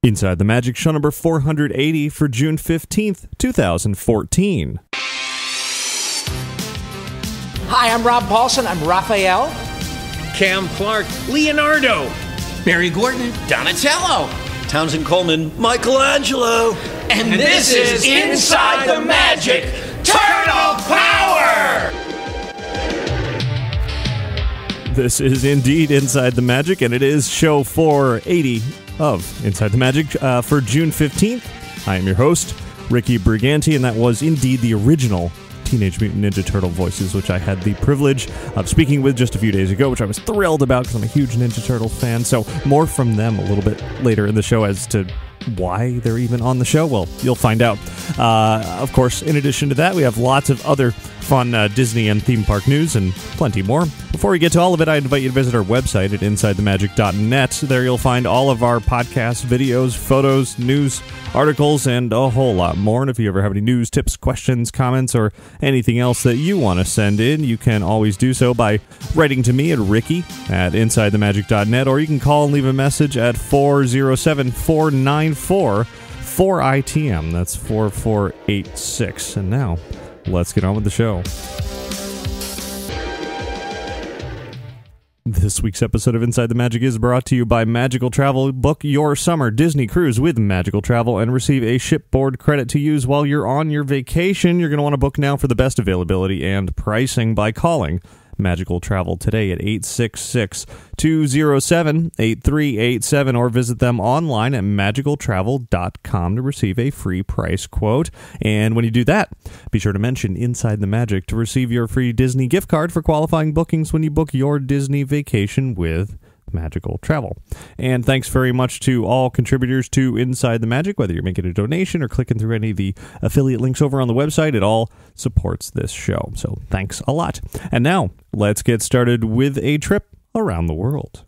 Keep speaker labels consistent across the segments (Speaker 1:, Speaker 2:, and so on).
Speaker 1: Inside the Magic, show number 480 for June 15th, 2014.
Speaker 2: Hi, I'm Rob Paulson. I'm Raphael.
Speaker 3: Cam Clark, Leonardo.
Speaker 4: Barry Gordon,
Speaker 5: Donatello.
Speaker 6: Townsend Coleman, Michelangelo.
Speaker 2: And this is Inside the Magic Turtle Power!
Speaker 1: This is indeed Inside the Magic, and it is show 480 of Inside the Magic for June 15th. I am your host, Ricky Briganti, and that was indeed the original Teenage Mutant Ninja Turtle voices, which I had the privilege of speaking with just a few days ago, which I was thrilled about because I'm a huge Ninja Turtle fan. So more from them a little bit later in the show as to why they're even on the show. Well, you'll find out. Of course, in addition to that, we have lots of other fun Disney and theme park news and plenty more. Before we get to all of it, I invite you to visit our website at InsideTheMagic.net. There you'll find all of our podcasts, videos, photos, news, articles, and a whole lot more. And if you ever have any news, tips, questions, comments, or anything else that you want to send in, you can always do so by writing to me at Ricky@InsideTheMagic.net, or you can call and leave a message at 407-494-4ITM. That's 4486. And now, let's get on with the show. This week's episode of Inside the Magic is brought to you by Magical Travel. Book your summer Disney cruise with Magical Travel and receive a shipboard credit to use while you're on your vacation. You're going to want to book now for the best availability and pricing by calling Magical Travel today at 866-207-8387 or visit them online at magicaltravel.com to receive a free price quote. And when you do that, be sure to mention Inside the Magic to receive your free Disney gift card for qualifying bookings when you book your Disney vacation with Magical Travel. And thanks very much to all contributors to Inside the Magic, whether you're making a donation or clicking through any of the affiliate links over on the website. It all supports this show. So thanks a lot. And now, let's get started with a trip around the world.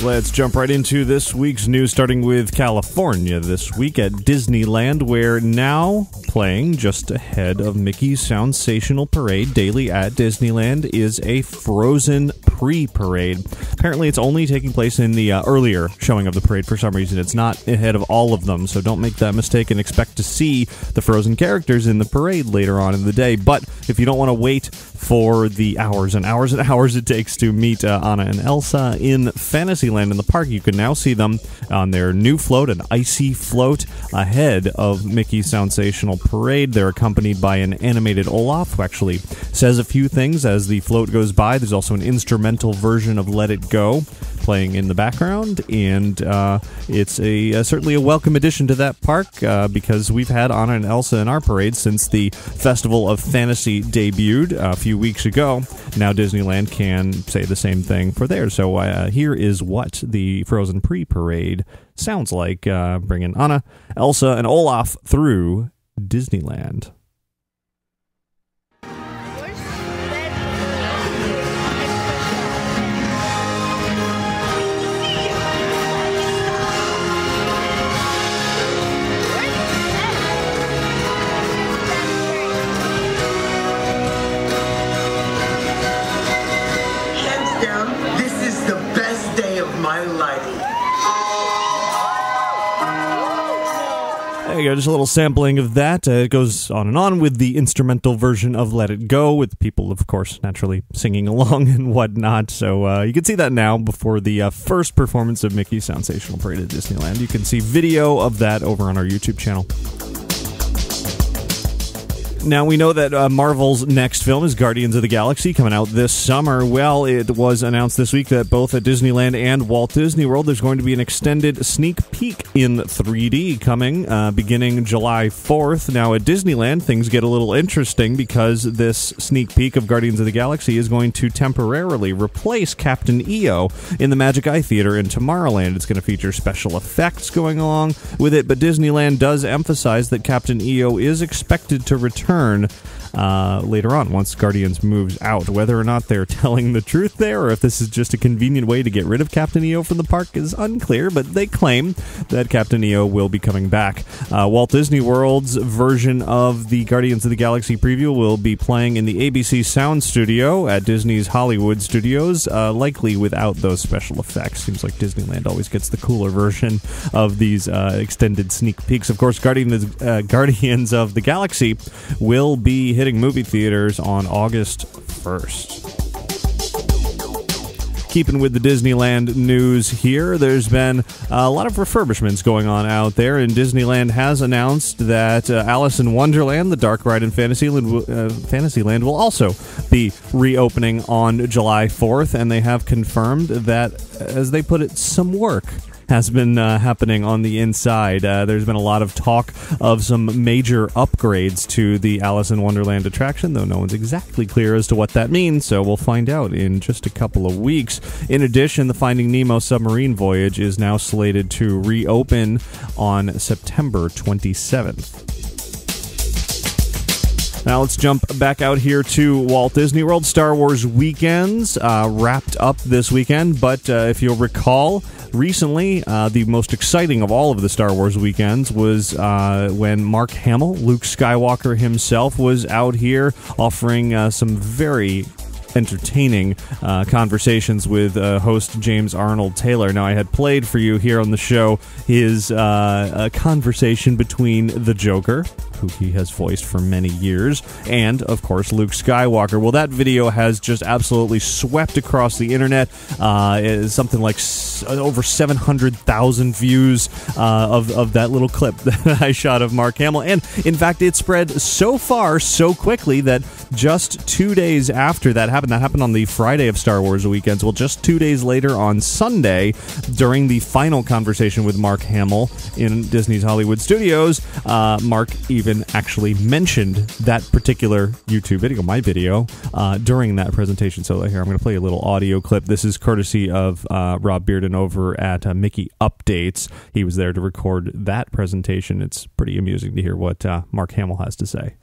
Speaker 1: Let's jump right into this week's news, starting with California this week at Disneyland, where now playing just ahead of Mickey's Soundsational Parade daily at Disneyland is a Frozen pre-parade. Apparently, it's only taking place in the earlier showing of the parade for some reason. It's not ahead of all of them, so don't make that mistake and expect to see the Frozen characters in the parade later on in the day. But if you don't want to wait for the hours and hours and hours it takes to meet Anna and Elsa in Fantasyland in the park, you can now see them on their new float, an icy float, ahead of Mickey's Soundsational Parade. They're accompanied by an animated Olaf, who actually says a few things as the float goes by. There's also an instrumental version of Let It Go playing in the background, and it's certainly a welcome addition to that park because we've had Anna and Elsa in our parade since the Festival of Fantasy debuted a few weeks ago. Now Disneyland can say the same thing for theirs. So here is what the Frozen pre-parade sounds like, bringing Anna, Elsa, and Olaf through Disneyland. There you go, just a little sampling of that. It goes on and on with the instrumental version of Let It Go, with people, of course, naturally singing along and whatnot. So you can see that now before the first performance of Mickey's Soundsational Parade at Disneyland. You can see video of that over on our YouTube channel. Now, we know that Marvel's next film is Guardians of the Galaxy, coming out this summer. Well, it was announced this week that both at Disneyland and Walt Disney World, there's going to be an extended sneak peek in 3D coming beginning July 4th. Now, at Disneyland, things get a little interesting because this sneak peek of Guardians of the Galaxy is going to temporarily replace Captain EO in the Magic Eye Theater in Tomorrowland. It's going to feature special effects going along with it, but Disneyland does emphasize that Captain EO is expected to return later on once Guardians moves out. Whether or not they're telling the truth there or if this is just a convenient way to get rid of Captain EO from the park is unclear, but they claim that Captain EO will be coming back. Walt Disney World's version of the Guardians of the Galaxy preview will be playing in the ABC Sound Studio at Disney's Hollywood Studios, likely without those special effects. Seems like Disneyland always gets the cooler version of these extended sneak peeks. Of course, Guardians of the Galaxy will be hitting movie theaters on August 1st. Keeping with the Disneyland news here, there's been a lot of refurbishments going on out there, and Disneyland has announced that Alice in Wonderland, the dark ride in Fantasyland, will also be reopening on July 4th, and they have confirmed that, as they put it, some work has been happening on the inside. There's been a lot of talk of some major upgrades to the Alice in Wonderland attraction, though no one's exactly clear as to what that means, so we'll find out in just a couple of weeks. In addition, the Finding Nemo submarine voyage is now slated to reopen on September 27th. Now let's jump back out here to Walt Disney World. Star Wars Weekends wrapped up this weekend, but if you'll recall, recently, the most exciting of all of the Star Wars weekends was when Mark Hamill, Luke Skywalker himself, was out here offering some very entertaining conversations with host James Arnold Taylor. Now, I had played for you here on the show his conversation between the Joker, who he has voiced for many years, and, of course, Luke Skywalker. Well, that video has just absolutely swept across the internet. It is something like over 700,000 views of that little clip that I shot of Mark Hamill. And, in fact, it spread so far, so quickly, that just 2 days after that happened on the Friday of Star Wars Weekends. Well, just 2 days later on Sunday, during the final conversation with Mark Hamill in Disney's Hollywood Studios, Mark even actually mentioned that particular YouTube video, my video, during that presentation. So here, I'm going to play a little audio clip. This is courtesy of Rob Bearden over at Mickey Updates. He was there to record that presentation. It's pretty amusing to hear what Mark Hamill has to say.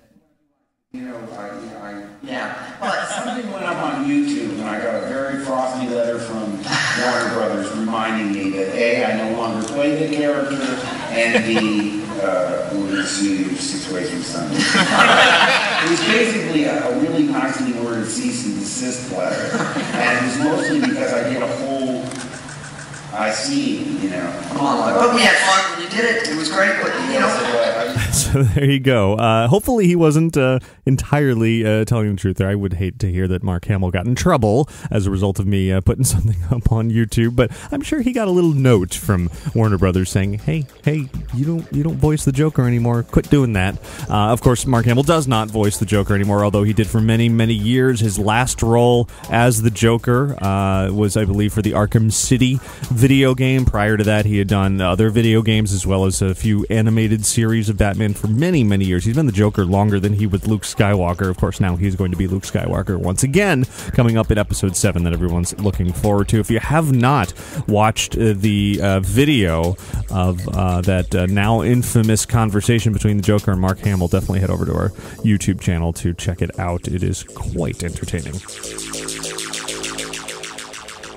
Speaker 4: Well, something went up on YouTube, and I got a very frosty letter from Warner Brothers reminding me that A, I no longer play the character, and B, we're going to see you 6 ways from Sunday. It was basically a really nicely worded cease and desist letter, and it was mostly because I did a whole monologue.
Speaker 5: But we had fun when you did it. It was great, but
Speaker 1: So there you go. Hopefully he wasn't entirely telling the truth there. I would hate to hear that Mark Hamill got in trouble as a result of me putting something up on YouTube, but I'm sure he got a little note from Warner Brothers saying, hey, you don't voice the Joker anymore. Quit doing that. Of course, Mark Hamill does not voice the Joker anymore, although he did for many, many years. His last role as the Joker was, I believe, for the Arkham City video game. Prior to that, he had done other video games as well as a few animated series of Batman for many, many years. He's been the Joker longer than he was Luke Skywalker. Of course, now he's going to be Luke Skywalker once again, coming up in Episode 7 that everyone's looking forward to. If you have not watched the video of that now infamous conversation between the Joker and Mark Hamill, definitely head over to our YouTube channel to check it out. It is quite entertaining.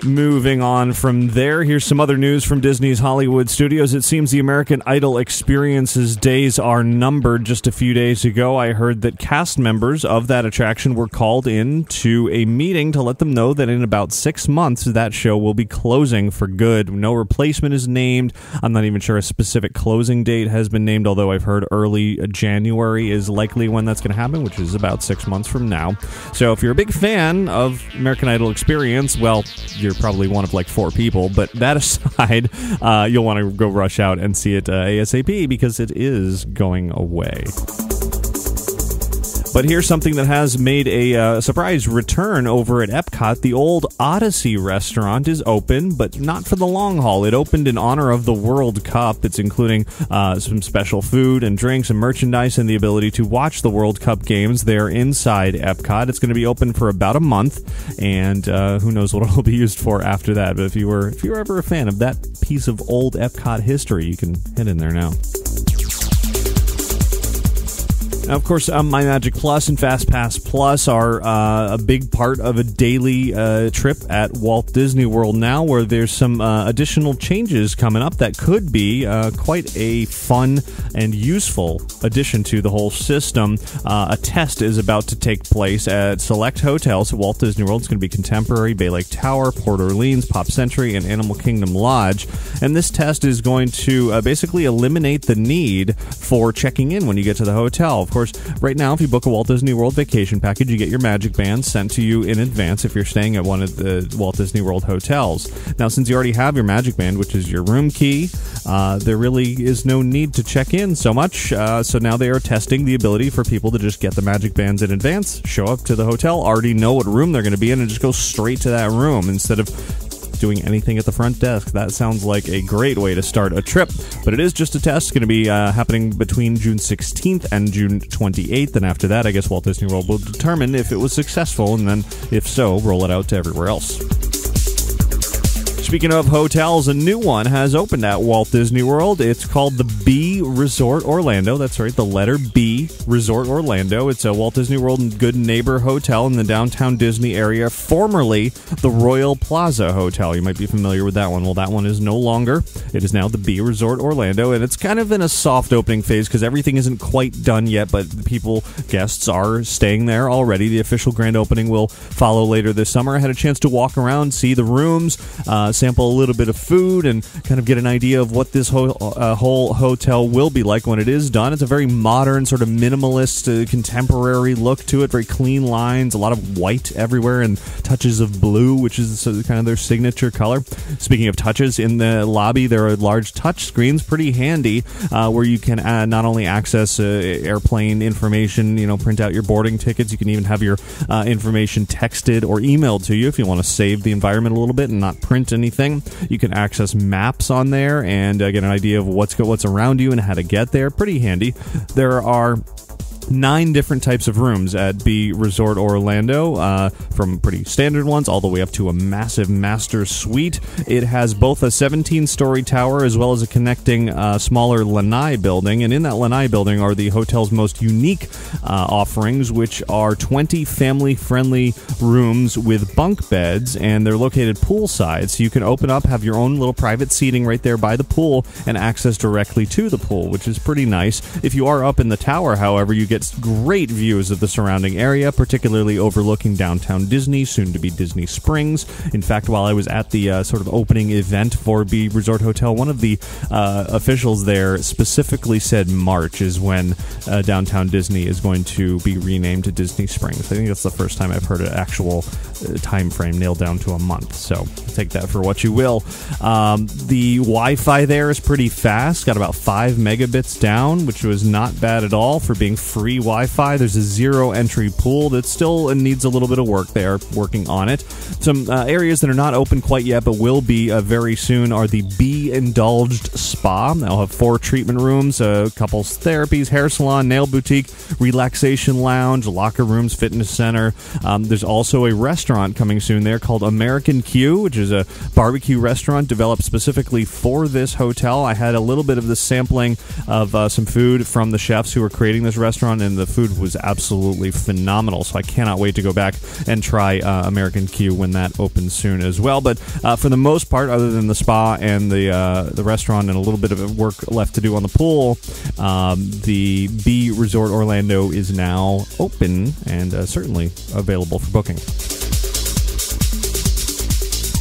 Speaker 1: Moving on from there, here's some other news from Disney's Hollywood Studios. It seems the American Idol Experience's days are numbered. Just a few days ago, I heard that cast members of that attraction were called in to a meeting to let them know that in about 6 months, that show will be closing for good. No replacement is named. I'm not even sure a specific closing date has been named, although I've heard early January is likely when that's going to happen, which is about 6 months from now. So if you're a big fan of American Idol Experience, well, you're probably one of like 4 people, but that aside, you'll want to go rush out and see it ASAP because it is going away. But here's something that has made a surprise return over at Epcot. The old Odyssey restaurant is open, but not for the long haul. It opened in honor of the World Cup. It's including some special food and drinks and merchandise and the ability to watch the World Cup games there inside Epcot. It's going to be open for about a month, and who knows what it'll be used for after that. But if you were ever a fan of that piece of old Epcot history, you can head in there now. Now, of course, My Magic Plus and Fast Pass Plus are a big part of a daily trip at Walt Disney World now, where there's some additional changes coming up that could be quite a fun and useful addition to the whole system. A test is about to take place at select hotels at Walt Disney World. It's going to be Contemporary, Bay Lake Tower, Port Orleans, Pop Century, and Animal Kingdom Lodge. And this test is going to basically eliminate the need for checking in when you get to the hotel. Of course, right now, if you book a Walt Disney World vacation package, you get your Magic Band sent to you in advance if you're staying at one of the Walt Disney World hotels. Now, since you already have your Magic Band, which is your room key, there really is no need to check in so much. So now they are testing the ability for people to just get the Magic Bands in advance, show up to the hotel, already know what room they're going to be in, and just go straight to that room instead of doing anything at the front desk. That sounds like a great way to start a trip, but it is just a test. It's going to be happening between June 16th and June 28th, and after that, I guess Walt Disney World will determine if it was successful, and then, if so, roll it out to everywhere else. Speaking of hotels, a new one has opened at Walt Disney World. It's called the B Resort Orlando. That's right, the letter B Resort Orlando. It's a Walt Disney World Good Neighbor Hotel in the downtown Disney area, formerly the Royal Plaza Hotel. You might be familiar with that one. Well, that one is no longer. It is now the B Resort Orlando, and it's kind of in a soft opening phase because everything isn't quite done yet, but guests are staying there already. The official grand opening will follow later this summer. I had a chance to walk around, see the rooms, sample a little bit of food, and kind of get an idea of what this whole hotel will be like when it is done. It's a very modern, sort of minimalist, contemporary look to it. Very clean lines, a lot of white everywhere, and touches of blue, which is kind of their signature color. Speaking of touches, in the lobby there are large touch screens, pretty handy, where you can not only access airplane information, print out your boarding tickets. You can even have your information texted or emailed to you if you want to save the environment a little bit and not print anything. You can access maps on there and get an idea of what's around you and how to get there. Pretty handy. There are 9 different types of rooms at B Resort Orlando, from pretty standard ones all the way up to a massive master suite. It has both a 17-story tower as well as a connecting smaller lanai building, and in that lanai building are the hotel's most unique offerings, which are 20 family-friendly rooms with bunk beds, and they're located poolside, so you can open up, have your own little private seating right there by the pool, and access directly to the pool, which is pretty nice. If you are up in the tower, however, you get great views of the surrounding area, particularly overlooking downtown Disney, soon to be Disney Springs. In fact, while I was at the sort of opening event for B Resort Hotel, one of the officials there specifically said March is when downtown Disney is going to be renamed to Disney Springs. I think that's the first time I've heard an actual time frame nailed down to a month, so take that for what you will. The Wi-Fi there is pretty fast, got about 5 megabits down, which was not bad at all for being free Wi-Fi. There's a zero entry pool that still needs a little bit of work. They are working on it. Some areas that are not open quite yet but will be very soon are the Be Indulged Spa. They'll have 4 treatment rooms, couples therapies, hair salon, nail boutique, relaxation lounge, locker rooms, fitness center. There's also a restaurant coming soon there called American Q, which is a barbecue restaurant developed specifically for this hotel. I had a little bit of the sampling of some food from the chefs who were creating this restaurant, and the food was absolutely phenomenal, so I cannot wait to go back and try American Q when that opens soon as well. But for the most part, other than the spa and the restaurant and a little bit of work left to do on the pool, the B Resort Orlando is now open and certainly available for booking.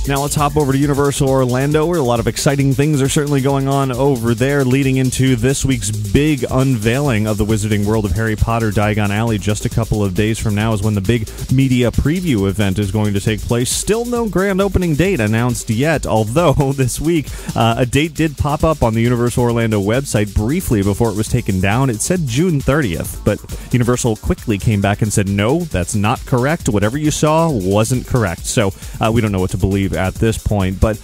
Speaker 1: Now let's hop over to Universal Orlando, where a lot of exciting things are certainly going on over there, leading into this week's big unveiling of the Wizarding World of Harry Potter Diagon Alley. Just a couple of days from now is when the big media preview event is going to take place. Still no grand opening date announced yet, although this week a date did pop up on the Universal Orlando website briefly before it was taken down. It said June 30th, but Universal quickly came back and said, no, that's not correct. Whatever you saw wasn't correct. So we don't know what to believe at this point. But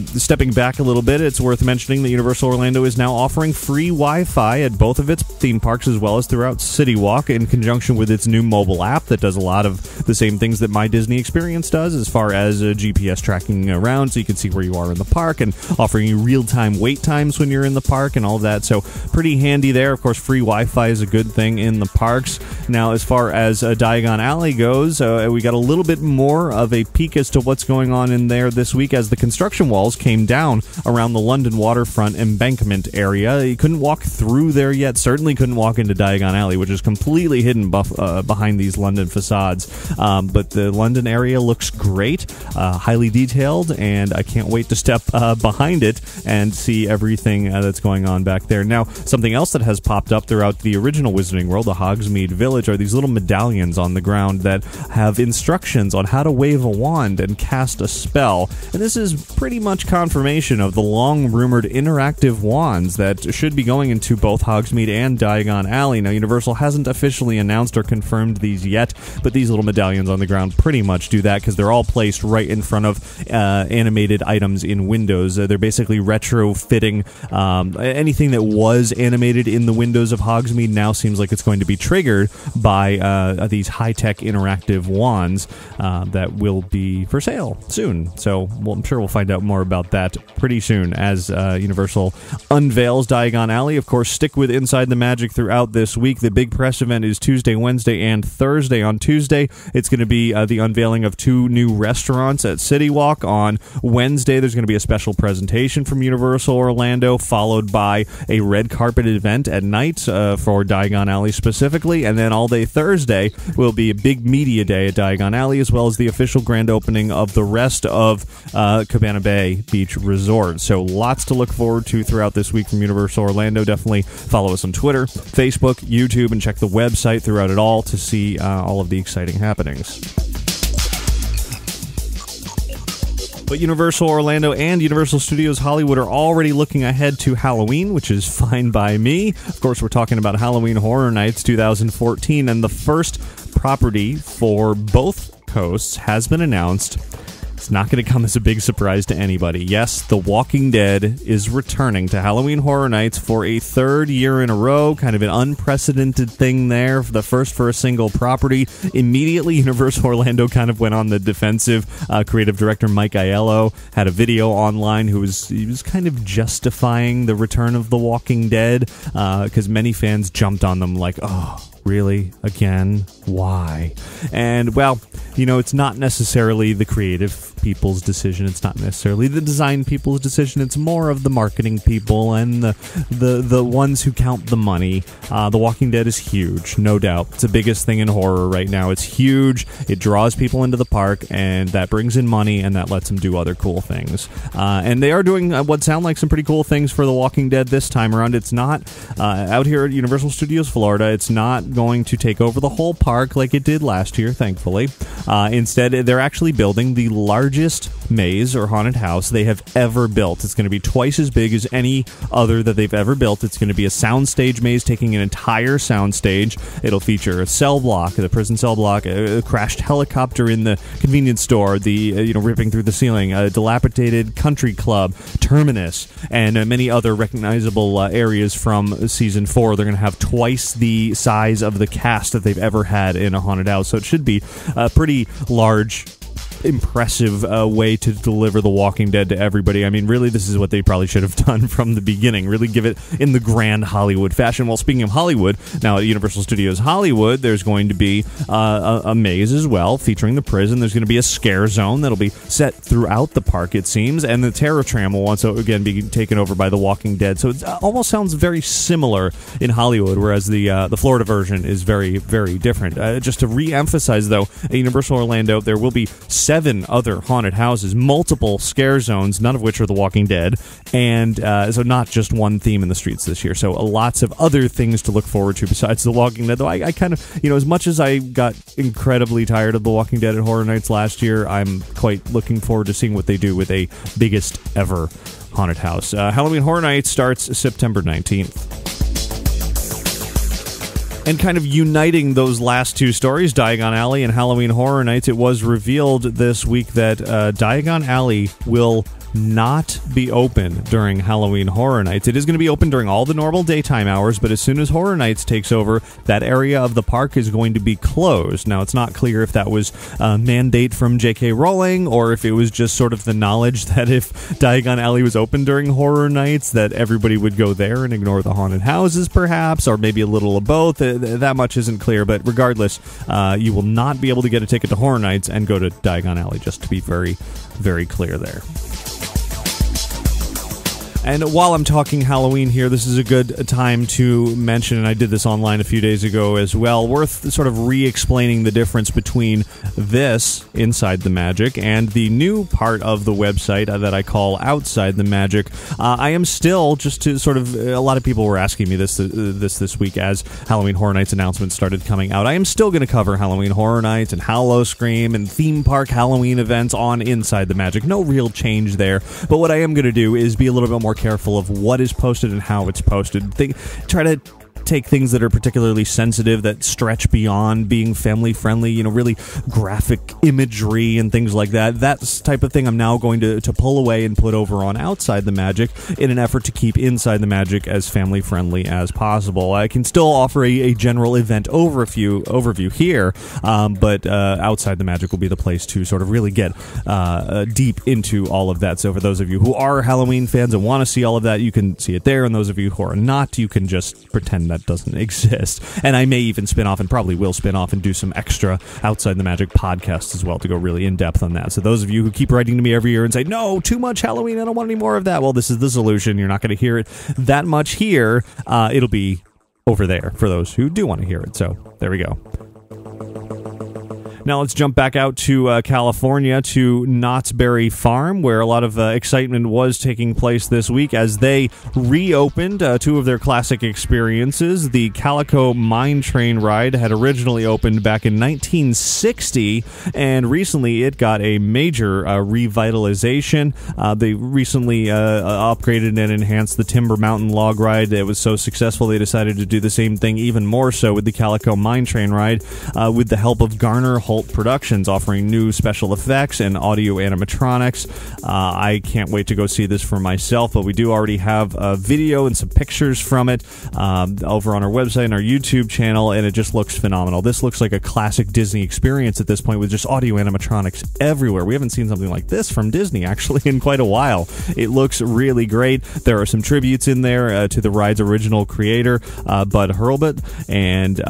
Speaker 1: stepping back a little bit, it's worth mentioning that Universal Orlando is now offering free Wi-Fi at both of its theme parks as well as throughout City Walk, in conjunction with its new mobile app that does a lot of the same things that My Disney Experience does, as far as GPS tracking around, so you can see where you are in the park, and offering you real-time wait times when you're in the park and all of that. So pretty handy there. Of course, free Wi-Fi is a good thing in the parks. Now, as far as Diagon Alley goes, we got a little bit more of a peek as to what's going on in there this week, as the construction walls came down around the London waterfront embankment area. You couldn't walk through there yet. Certainly couldn't walk into Diagon Alley, which is completely hidden behind these London facades. But the London area looks great, highly detailed, and I can't wait to step behind it and see everything that's going on back there. Now, something else that has popped up throughout the original Wizarding World, the Hogsmeade Village, are these little medallions on the ground that have instructions on how to wave a wand and cast a spell. And this is pretty much confirmation of the long-rumored interactive wands that should be going into both Hogsmeade and Diagon Alley. Now, Universal hasn't officially announced or confirmed these yet, but these little medallions on the ground pretty much do that, because they're all placed right in front of animated items in windows. They're basically retrofitting anything that was animated in the windows of Hogsmeade now seems like it's going to be triggered by these high-tech interactive wands that will be for sale soon. So I'm sure we'll find out more about that pretty soon as Universal unveils Diagon Alley. Of course, stick with Inside the Magic throughout this week. The big press event is Tuesday, Wednesday, and Thursday. On Tuesday, it's going to be the unveiling of 2 new restaurants at City Walk. On Wednesday, there's going to be a special presentation from Universal Orlando, followed by a red carpet event at night for Diagon Alley specifically. And then all day Thursday will be a big media day at Diagon Alley, as well as the official grand opening of the rest of Cabana Bay Beach Resort. So lots to look forward to throughout this week from Universal Orlando. Definitely follow us on Twitter, Facebook, YouTube, and check the website throughout it all to see all of the exciting happenings. But Universal Orlando and Universal Studios Hollywood are already looking ahead to Halloween, which is fine by me. Of course, we're talking about Halloween Horror Nights 2014, and the first property for both coasts has been announced. It's not going to come as a big surprise to anybody. Yes, The Walking Dead is returning to Halloween Horror Nights for a 3rd year in a row. Kind of an unprecedented thing there. The first for a single property. Immediately, Universal Orlando kind of went on the defensive. Creative director Mike Aiello had a video online he was kind of justifying the return of The Walking Dead, because many fans jumped on them like, oh, really? Again? Why? And, well, it's not necessarily the creative people's decision. It's not necessarily the design people's decision. It's more of the marketing people and the ones who count the money. The Walking Dead is huge, no doubt. It's the biggest thing in horror right now. It's huge. It draws people into the park, and that brings in money, and that lets them do other cool things. And they are doing what sound like some pretty cool things for The Walking Dead this time around. It's not out here at Universal Studios Florida. It's not going to take over the whole park like it did last year, thankfully. Instead, they're actually building the largest maze or haunted house they have ever built. It's going to be twice as big as any other that they've ever built. It's going to be a soundstage maze, taking an entire soundstage. It'll feature a cell block, the prison cell block, a crashed helicopter in the convenience store, the ripping through the ceiling, a dilapidated country club, terminus, and many other recognizable areas from season 4. They're going to have twice the size of the cast that they've ever had in a haunted house, so it should be a pretty large, impressive way to deliver The Walking Dead to everybody. I mean, really, this is what they probably should have done from the beginning. Really give it in the grand Hollywood fashion. Well, speaking of Hollywood, now at Universal Studios Hollywood, there's going to be a maze as well, featuring the prison. There's going to be a scare zone that'll be set throughout the park, it seems, and the Terror Tram will once again be taken over by The Walking Dead. So it almost sounds very similar in Hollywood, whereas the Florida version is very, very different. Just to re-emphasize, though, at Universal Orlando, there will be 7 other haunted houses, multiple scare zones, none of which are The Walking Dead, and so not just one theme in the streets this year. So lots of other things to look forward to besides The Walking Dead, though I kind of, as much as I got incredibly tired of The Walking Dead at Horror Nights last year, I'm quite looking forward to seeing what they do with a biggest ever haunted house. Halloween Horror Nights starts September 19th. And kind of uniting those last two stories, Diagon Alley and Halloween Horror Nights, it was revealed this week that Diagon Alley will not be open during Halloween Horror Nights. It is going to be open during all the normal daytime hours, but as soon as Horror Nights takes over, that area of the park is going to be closed. Now, it's not clear if that was a mandate from J.K. Rowling or if it was just sort of the knowledge that if Diagon Alley was open during Horror Nights, that everybody would go there and ignore the haunted houses, perhaps, or maybe a little of both. That much isn't clear, but regardless, you will not be able to get a ticket to Horror Nights and go to Diagon Alley, just to be very, very clear there. And while I'm talking Halloween here, this is a good time to mention, and I did this online a few days ago as well, worth sort of re-explaining the difference between this, Inside the Magic, and the new part of the website that I call Outside the Magic. I am still, just to sort of, a lot of people were asking me this week as Halloween Horror Nights announcements started coming out. I am still going to cover Halloween Horror Nights and Howl-O-Scream and theme park Halloween events on Inside the Magic. No real change there, but what I am going to do is be a little bit more careful of what is posted and how it's posted. Try to take things that are particularly sensitive, that stretch beyond being family friendly, really graphic imagery and things like that. That type of thing I'm now going to pull away and put over on Outside the Magic in an effort to keep Inside the Magic as family friendly as possible. I can still offer a general event overview here, but Outside the Magic will be the place to sort of really get deep into all of that. So for those of you who are Halloween fans and want to see all of that, you can see it there, and those of you who are not, you can just pretend that doesn't exist. And I may even spin off, and probably will spin off, and do some extra Outside the Magic podcasts as well to go really in depth on that. So those of you who keep writing to me every year and say, no, too much Halloween, I don't want any more of that, well, this is the solution. You're not going to hear it that much here. It'll be over there for those who do want to hear it. So there we go. Now let's jump back out to California, to Knott's Berry Farm, where a lot of excitement was taking place this week as they reopened two of their classic experiences. The Calico Mine Train ride had originally opened back in 1960, and recently it got a major revitalization. They recently upgraded and enhanced the Timber Mountain log ride. It was so successful they decided to do the same thing even more so with the Calico Mine Train ride, with the help of Garner Productions, offering new special effects and audio animatronics. I can't wait to go see this for myself, but we do already have a video and some pictures from it over on our website and our YouTube channel, and it just looks phenomenal. This looks like a classic Disney experience at this point, with just audio animatronics everywhere. We haven't seen something like this from Disney, actually, in quite a while. It looks really great. There are some tributes in there to the ride's original creator, Bud Hurlbut, and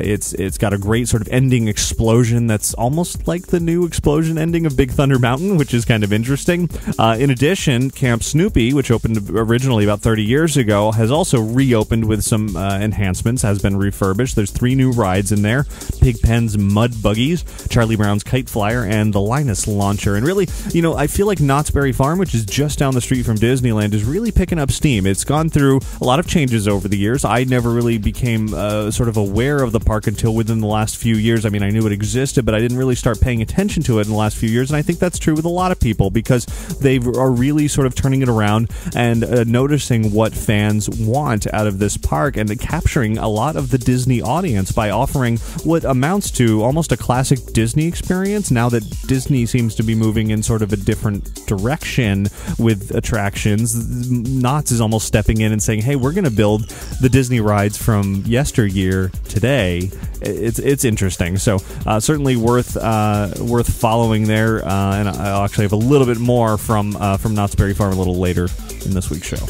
Speaker 1: it's got a great sort of ending explosion that's almost like the new explosion ending of Big Thunder Mountain, which is kind of interesting. In addition, Camp Snoopy, which opened originally about 30 years ago, has also reopened with some enhancements, has been refurbished. There's 3 new rides in there: Pigpen's Mud Buggies, Charlie Brown's Kite Flyer, and the Linus Launcher. And really, I feel like Knott's Berry Farm, which is just down the street from Disneyland, is really picking up steam. It's gone through a lot of changes over the years. I never really became sort of aware of the park until within the last few years. I mean, I knew it existed, but I didn't really start paying attention to it in the last few years, and I think that's true with a lot of people, because they are really sort of turning it around and noticing what fans want out of this park, and capturing a lot of the Disney audience by offering what amounts to almost a classic Disney experience, now that Disney seems to be moving in sort of a different direction with attractions. Knott's is almost stepping in and saying, hey, we're going to build the Disney rides from yesteryear today. It's interesting. So certainly worth following there, and I'll actually have a little bit more from Knott's Berry Farm a little later in this week's show.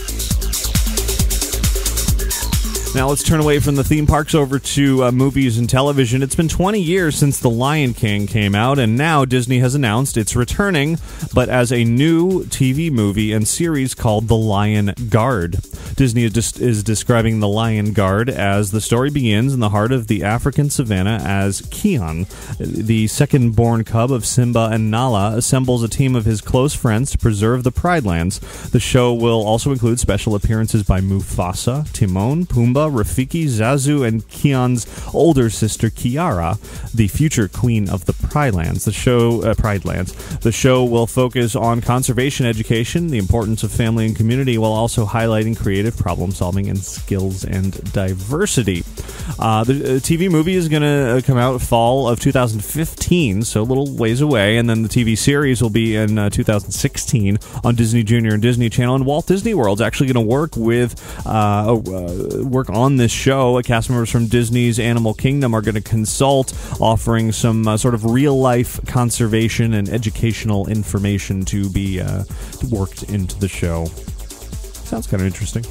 Speaker 1: Now let's turn away from the theme parks over to movies and television. It's been 20 years since The Lion King came out, and now Disney has announced it's returning, but as a new TV movie and series called The Lion Guard. Disney is describing The Lion Guard as the story begins in the heart of the African savannah as Kian, the second-born cub of Simba and Nala, assembles a team of his close friends to preserve the Pride Lands. The show will also include special appearances by Mufasa, Timon, Pumbaa, Rafiki, Zazu, and Kian's older sister Kiara, the future queen of the Pride Lands. The show will focus on conservation education, the importance of family and community, while also highlighting creative problem solving and skills and diversity. The TV movie is going to come out fall of 2015, so a little ways away, and then the TV series will be in 2016 on Disney Junior and Disney Channel. And Walt Disney World's actually going to work on this show. Cast members from Disney's Animal Kingdom are going to consult, offering some sort of real-life conservation and educational information to be worked into the show. Sounds kind of interesting.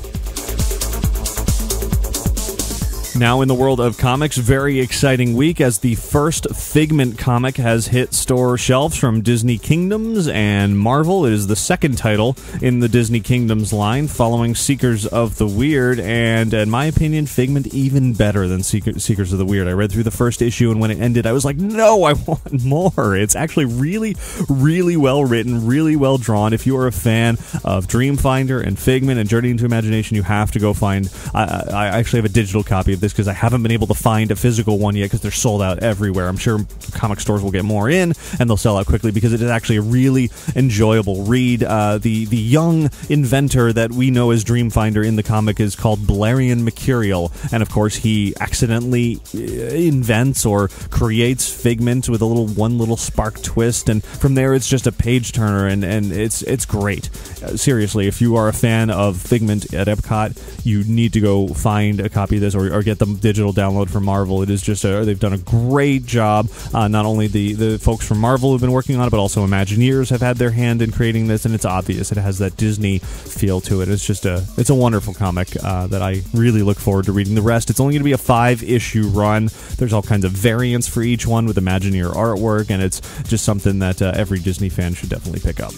Speaker 1: Now in the world of comics, very exciting week as the first Figment comic has hit store shelves from Disney Kingdoms and Marvel. It is the second title in the Disney Kingdoms line, following Seekers of the Weird, and in my opinion, Figment even better than Seekers of the Weird. I read through the first issue, and when it ended, I was like, no, I want more. It's actually really, really well written, really well drawn. If you are a fan of Dreamfinder and Figment and Journey into Imagination, you have to go find... I actually have a digital copy of this because I haven't been able to find a physical one yet because they're sold out everywhere. I'm sure comic stores will get more in and they'll sell out quickly because it is actually a really enjoyable read. The young inventor that we know as Dreamfinder in the comic is called Blarian Mercurial, and of course he accidentally invents or creates Figment with one little spark twist, and from there it's just a page turner, and it's great. Seriously, if you are a fan of Figment at Epcot, you need to go find a copy of this or get the digital download from Marvel. It is just they've done a great job. Not only the folks from Marvel who've been working on it, but also Imagineers have had their hand in creating this, and it's obvious it has that Disney feel to it. It's just it's a wonderful comic that I really look forward to reading the rest. It's only going to be a 5-issue run. There's all kinds of variants for each one with Imagineer artwork, and it's just something that every Disney fan should definitely pick up.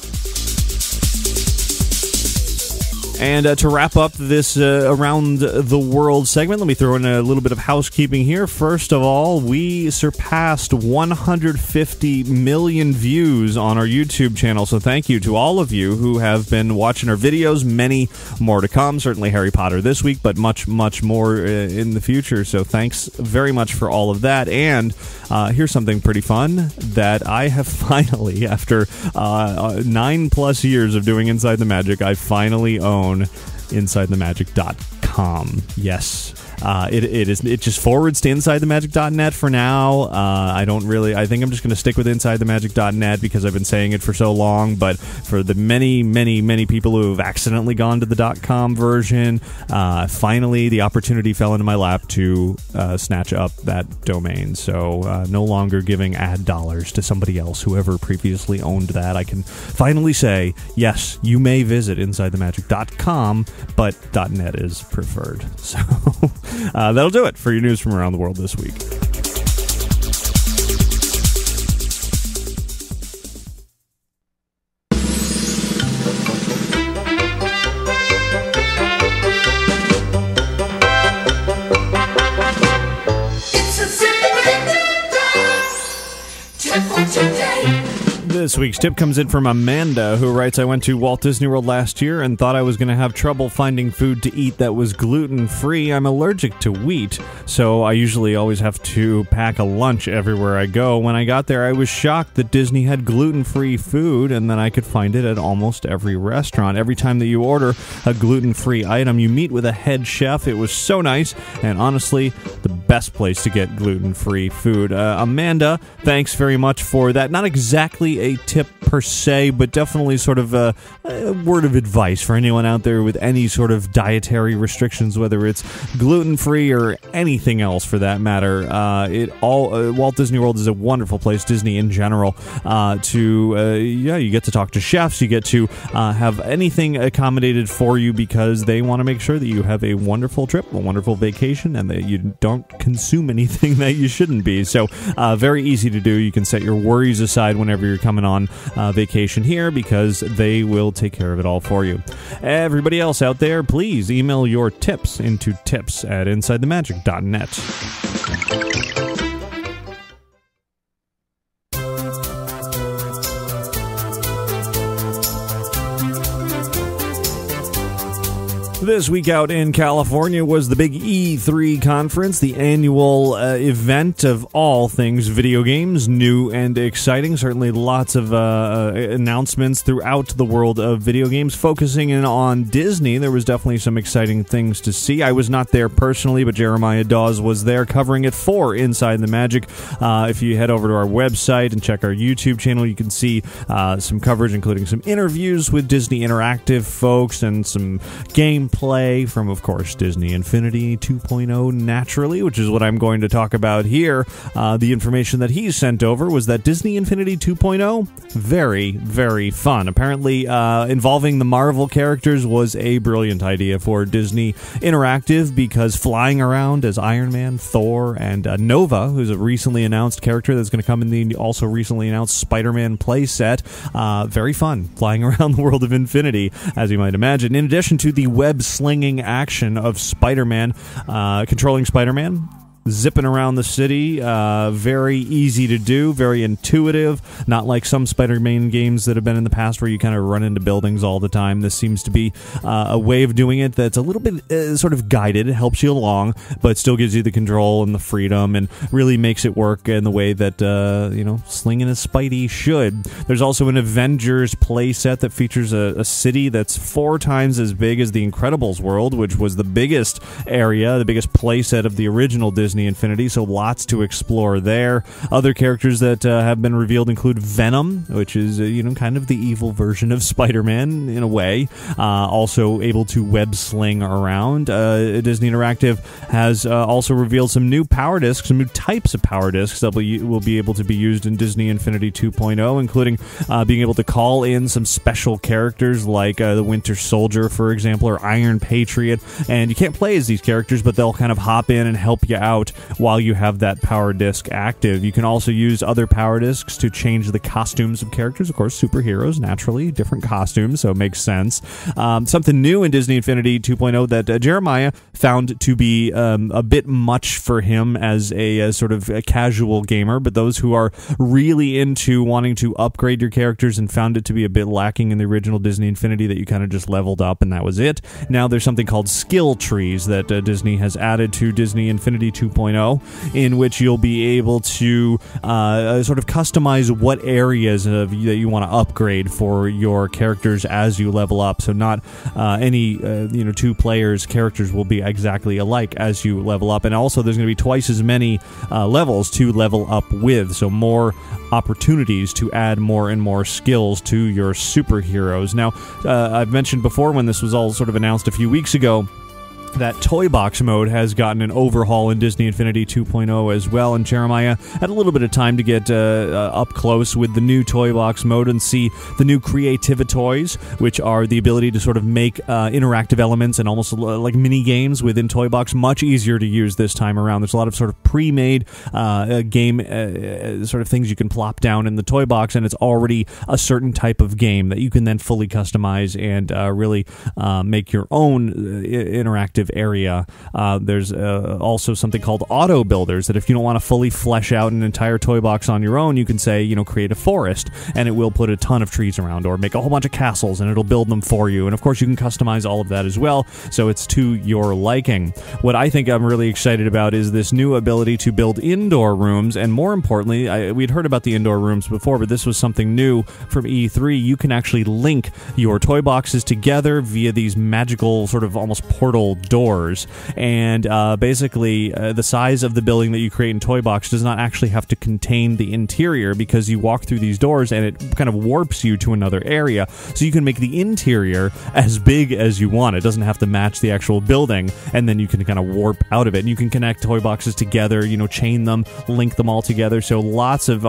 Speaker 1: And to wrap up this Around the World segment, let me throw in a little bit of housekeeping here. First of all, we surpassed 150 million views on our YouTube channel, so thank you to all of you who have been watching our videos. Many more to come. Certainly Harry Potter this week, but much, much more in the future, so thanks very much for all of that. And here's something pretty fun that I have finally, after 9+ years of doing Inside the Magic, I finally own InsideTheMagic.com. Yes. It just forwards to InsideTheMagic.net for now. I think I'm just going to stick with InsideTheMagic.net because I've been saying it for so long, but for the many, many, many people who have accidentally gone to the .com version, finally the opportunity fell into my lap to snatch up that domain. So no longer giving ad dollars to somebody else, whoever previously owned that. I can finally say, yes, you may visit InsideTheMagic.com, but .net is preferred. So... that'll do it for your news from around the world this week.
Speaker 2: It's a tip for today.
Speaker 1: This week's tip comes in from Amanda, who writes, I went to Walt Disney World last year and thought I was going to have trouble finding food to eat that was gluten-free. I'm allergic to wheat, so I usually always have to pack a lunch everywhere I go. When I got there, I was shocked that Disney had gluten-free food and that I could find it at almost every restaurant. Every time that you order a gluten-free item, you meet with a head chef. It was so nice, and honestly, the best place to get gluten-free food. Amanda, thanks very much for that. Not exactly a tip per se, but definitely sort of a word of advice for anyone out there with any sort of dietary restrictions, whether it's gluten-free or anything else for that matter. Walt Disney World is a wonderful place, Disney in general, you get to talk to chefs, you get to have anything accommodated for you because they want to make sure that you have a wonderful trip, a wonderful vacation, and that you don't consume anything that you shouldn't be. So very easy to do. You can set your worries aside whenever you're coming on vacation here because they will take care of it all for you. Everybody else out there, please email your tips into tips@InsideTheMagic.net. This week out in California was the big E3 conference, the annual event of all things video games, new and exciting. Certainly lots of announcements throughout the world of video games. Focusing in on Disney, there was definitely some exciting things to see. I was not there personally, but Jeremiah Dawes was there covering it for Inside the Magic. If you head over to our website and check our YouTube channel, you can see some coverage, including some interviews with Disney Interactive folks and some gameplay from, of course, Disney Infinity 2.0 naturally, which is what I'm going to talk about here. The information that he sent over was that Disney Infinity 2.0, very, very fun. Apparently, involving the Marvel characters was a brilliant idea for Disney Interactive because flying around as Iron Man, Thor, and Nova, who's a recently announced character that's going to come in the also recently announced Spider-Man playset, very fun flying around the world of Infinity, as you might imagine. In addition to the web-slinging action of Spider-Man, controlling Spider-Man, zipping around the city, very easy to do, very intuitive, not like some Spider-Man games that have been in the past where you kind of run into buildings all the time. This seems to be a way of doing it that's a little bit sort of guided. It helps you along, but still gives you the control and the freedom and really makes it work in the way that, slinging a Spidey should. There's also an Avengers playset that features a city that's 4 times as big as the Incredibles world, which was the biggest area, the biggest playset of the original Disney Infinity, so lots to explore there. Other characters that have been revealed include Venom, which is kind of the evil version of Spider-Man in a way, also able to web sling around. Disney Interactive has also revealed some new power discs, some new types of power discs that will be able to be used in Disney Infinity 2.0, including being able to call in some special characters like the Winter Soldier, for example, or Iron Patriot, and you can't play as these characters, but they'll kind of hop in and help you out while you have that power disc active. You can also use other power discs to change the costumes of characters. Of course, superheroes, naturally, different costumes, so it makes sense. Something new in Disney Infinity 2.0 that Jeremiah found to be a bit much for him as a sort of a casual gamer, but those who are really into wanting to upgrade your characters and found it to be a bit lacking in the original Disney Infinity, that you kind of just leveled up and that was it. Now there's something called skill trees that Disney has added to Disney Infinity 2.0, in which you'll be able to sort of customize what areas that you want to upgrade for your characters as you level up. So not any 2 players' characters will be exactly alike as you level up, and also there's going to be twice as many levels to level up with, so more opportunities to add more and more skills to your superheroes. Now, I've mentioned before when this was all sort of announced a few weeks ago, that Toy Box mode has gotten an overhaul in Disney Infinity 2.0 as well, and Jeremiah had a little bit of time to get up close with the new Toy Box mode and see the new Creativitoys, which are the ability to sort of make interactive elements and almost like mini games within Toy Box much easier to use this time around. There's a lot of sort of pre-made game sort of things you can plop down in the Toy Box, and it's already a certain type of game that you can then fully customize and really make your own interactive area. There's also something called auto builders, that if you don't want to fully flesh out an entire Toy Box on your own, you can say, create a forest, and it will put a ton of trees around, or make a whole bunch of castles, and it'll build them for you. And of course, you can customize all of that as well, so it's to your liking. What I think I'm really excited about is this new ability to build indoor rooms, and more importantly, we'd heard about the indoor rooms before, but this was something new from E3. You can actually link your Toy Boxes together via these magical sort of almost portal doors, and basically the size of the building that you create in Toy Box does not actually have to contain the interior, because you walk through these doors and it kind of warps you to another area, so you can make the interior as big as you want. It doesn't have to match the actual building, and then you can kind of warp out of it, and you can connect Toy Boxes together, chain them, link them all together, so lots of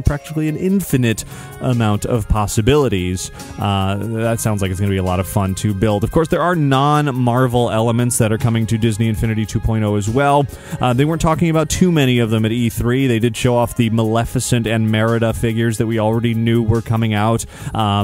Speaker 1: practically an infinite amount of possibilities. That sounds like it's going to be a lot of fun to build. Of course, there are non-Marvel elements announcements that are coming to Disney Infinity 2.0 as well. They weren't talking about too many of them at E3. They did show off the Maleficent and Merida figures that we already knew were coming out.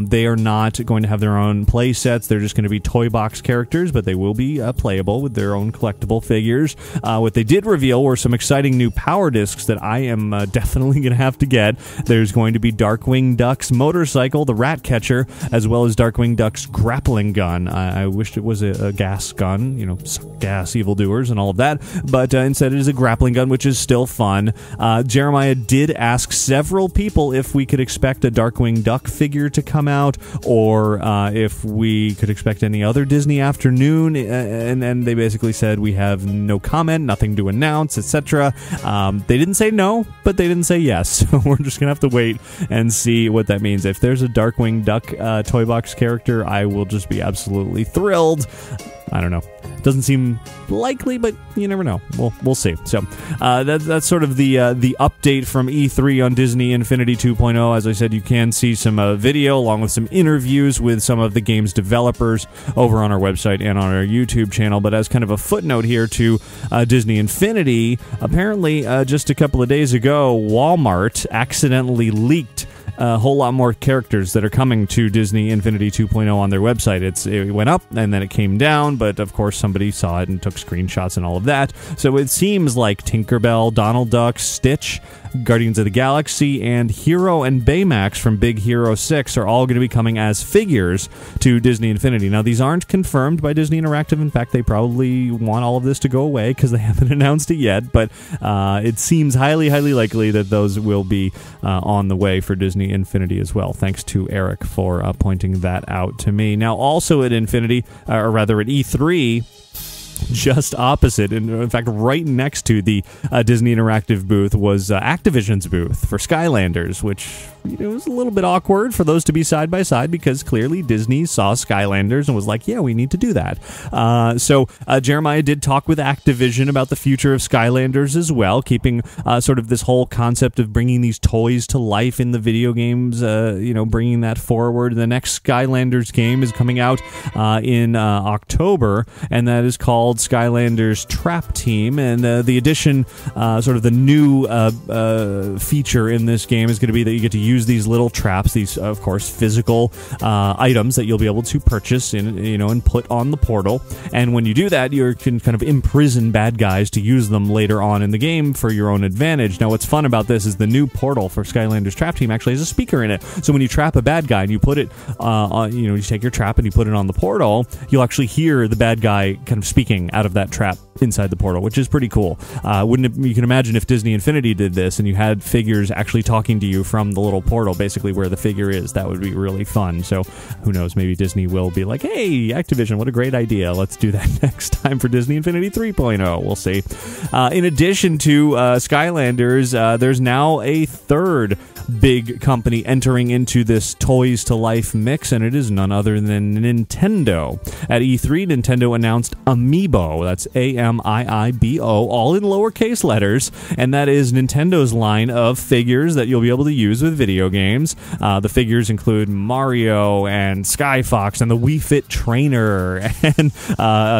Speaker 1: They are not going to have their own play sets. They're just going to be toy box characters, but they will be playable with their own collectible figures. What they did reveal were some exciting new power discs that I am definitely going to have to get. There's going to be Darkwing Duck's motorcycle, the Rat Catcher, as well as Darkwing Duck's grappling gun. I wished it was a gas gun, you know, gas evildoers and all of that, but instead it is a grappling gun, which is still fun. Jeremiah did ask several people if we could expect a Darkwing Duck figure to come out, or if we could expect any other Disney afternoon, and they basically said we have no comment, nothing to announce, etc. They didn't say no, but they didn't say yes, so we're just gonna have to wait and see what that means. If there's a Darkwing Duck toy box character, I will just be absolutely thrilled. I don't know. Doesn't seem likely, but you never know. We'll see. So that's sort of the update from E3 on Disney Infinity 2.0. As I said, you can see some video along with some interviews with some of the game's developers over on our website and on our YouTube channel. But as kind of a footnote here to Disney Infinity, apparently just a couple of days ago, Walmart accidentally leaked a whole lot more characters that are coming to Disney Infinity 2.0 on their website. It went up and then it came down, but of course somebody saw it and took screenshots and all of that. So it seems like Tinkerbell, Donald Duck, Stitch, Guardians of the Galaxy, and Hero and Baymax from Big Hero 6 are all going to be coming as figures to Disney Infinity. Now, these aren't confirmed by Disney Interactive. In fact, they probably want all of this to go away because they haven't announced it yet, but it seems highly, highly likely that those will be on the way for Disney Infinity as well. Thanks to Eric for pointing that out to me. Now, also at Infinity, or rather at E3, just opposite, and in fact right next to the Disney Interactive booth, was Activision's booth for Skylanders, which was a little bit awkward for those to be side by side because clearly Disney saw Skylanders and was like, yeah, we need to do that. So Jeremiah did talk with Activision about the future of Skylanders as well, keeping sort of this whole concept of bringing these toys to life in the video games, bringing that forward. The next Skylanders game is coming out in October, and that is called Skylanders Trap Team, and the addition, sort of the new feature in this game is going to be that you get to use these little traps, these of course physical items that you'll be able to purchase and put on the portal, and when you do that you can kind of imprison bad guys to use them later on in the game for your own advantage. Now what's fun about this is the new portal for Skylanders Trap Team actually has a speaker in it, so when you trap a bad guy and you put it you take your trap and you put it on the portal, you'll actually hear the bad guy kind of speaking out of that trap inside the portal, which is pretty cool. You can imagine if Disney Infinity did this and you had figures actually talking to you from the little portal, basically where the figure is. That would be really fun. So who knows, maybe Disney will be like, hey, Activision, what a great idea. Let's do that next time for Disney Infinity 3.0. We'll see. In addition to Skylanders, there's now a third big company entering into this Toys to Life mix, and it is none other than Nintendo. At E3, Nintendo announced Amiibo. That's A-M-I-I-B-O, all in lowercase letters, and that is Nintendo's line of figures that you'll be able to use with video games. The figures include Mario and Sky Fox and the Wii Fit Trainer and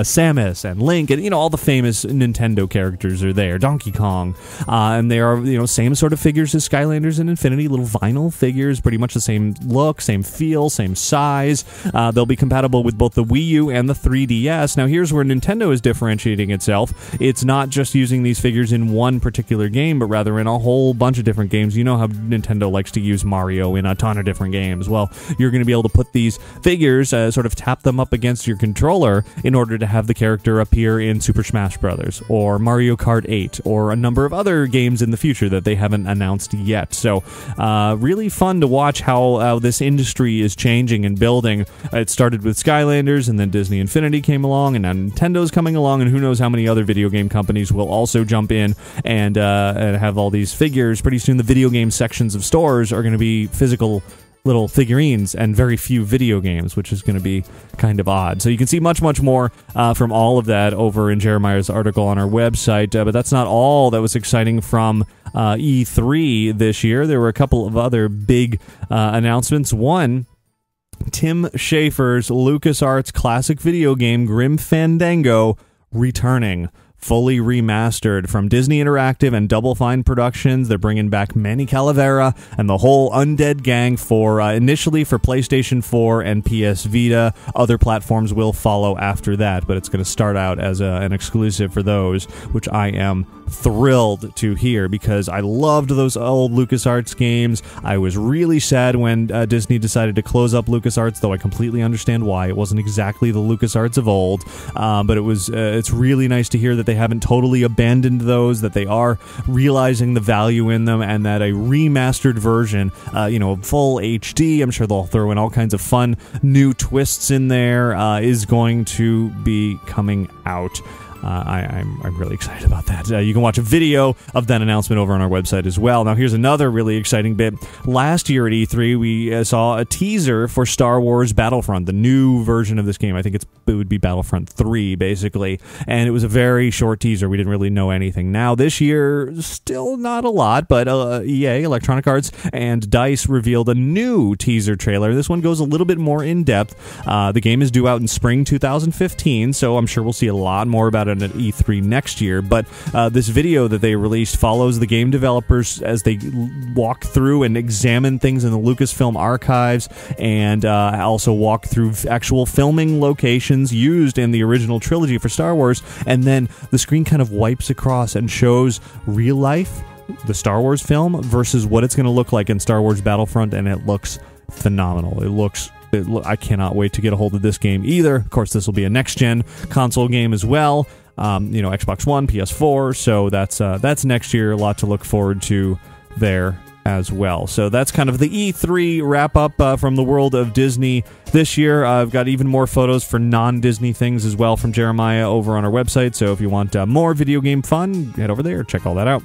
Speaker 1: Samus and Link, and all the famous Nintendo characters are there. Donkey Kong, and they are same sort of figures as Skylanders and Infinity, little vinyl figures, pretty much the same look, same feel, same size. They'll be compatible with both the Wii U and the 3DS. Now here's where Nintendo is differentiating itself. It's not just using these figures in one particular game, but rather in a whole bunch of different games. You know how Nintendo likes to use Mario in a ton of different games. Well, you're going to be able to put these figures, sort of tap them up against your controller in order to have the character appear in Super Smash Bros. Or Mario Kart 8 or a number of other games in the future that they haven't announced yet. So really fun to watch how this industry is changing and building. It started with Skylanders, and then Disney Infinity came along, and now Nintendo's coming along, and who knows how many other video game companies will also jump in and have all these figures. Pretty soon the video game sections of stores are going to be physical little figurines and very few video games, which is going to be kind of odd. So you can see much, much more from all of that over in Jeremiah's article on our website, but that's not all that was exciting from E3 this year. There were a couple of other big announcements. One, Tim Schafer's LucasArts classic video game Grim Fandango returning, fully remastered from Disney Interactive and Double Fine Productions. They're bringing back Manny Calavera and the whole Undead gang for initially for PlayStation 4 and PS Vita. Other platforms will follow after that, but it's going to start out as an exclusive for those, which I am thrilled to hear because I loved those old LucasArts games. I was really sad when Disney decided to close up LucasArts, though I completely understand why. It wasn't exactly the LucasArts of old, but it's really nice to hear that they haven't totally abandoned those, that they are realizing the value in them, and that a remastered version, full HD, I'm sure they'll throw in all kinds of fun new twists in there, is going to be coming out. I'm really excited about that. You can watch a video of that announcement over on our website as well. Now, here's another really exciting bit. Last year at E3, we saw a teaser for Star Wars Battlefront, the new version of this game. I think it would be Battlefront 3, basically. And it was a very short teaser. We didn't really know anything. Now, this year, still not a lot, but EA, Electronic Arts, and DICE revealed a new teaser trailer. This one goes a little bit more in-depth. The game is due out in spring 2015, so I'm sure we'll see a lot more about it at E3 next year, but this video that they released follows the game developers as they walk through and examine things in the Lucasfilm archives, and also walk through actual filming locations used in the original trilogy for Star Wars, and then the screen kind of wipes across and shows real life, the Star Wars film, versus what it's going to look like in Star Wars Battlefront, and it looks phenomenal. I cannot wait to get a hold of this game either. Of course, this will be a next-gen console game as well. Xbox One, PS4, so that's next year. A lot to look forward to there as well. So that's kind of the E3 wrap-up from the world of Disney this year. I've got even more photos for non-Disney things as well from Jeremiah over on our website, so if you want more video game fun, head over there, check all that out.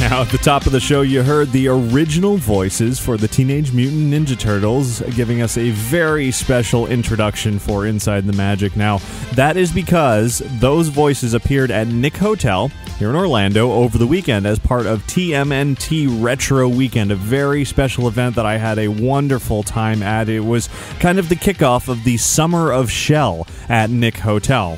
Speaker 1: Now, at the top of the show, you heard the original voices for the Teenage Mutant Ninja Turtles, giving us a very special introduction for Inside the Magic. Now, that is because those voices appeared at Nick Hotel here in Orlando over the weekend as part of TMNT Retro Weekend, a very special event that I had a wonderful time at. It was kind of the kickoff of the Summer of Shell at Nick Hotel.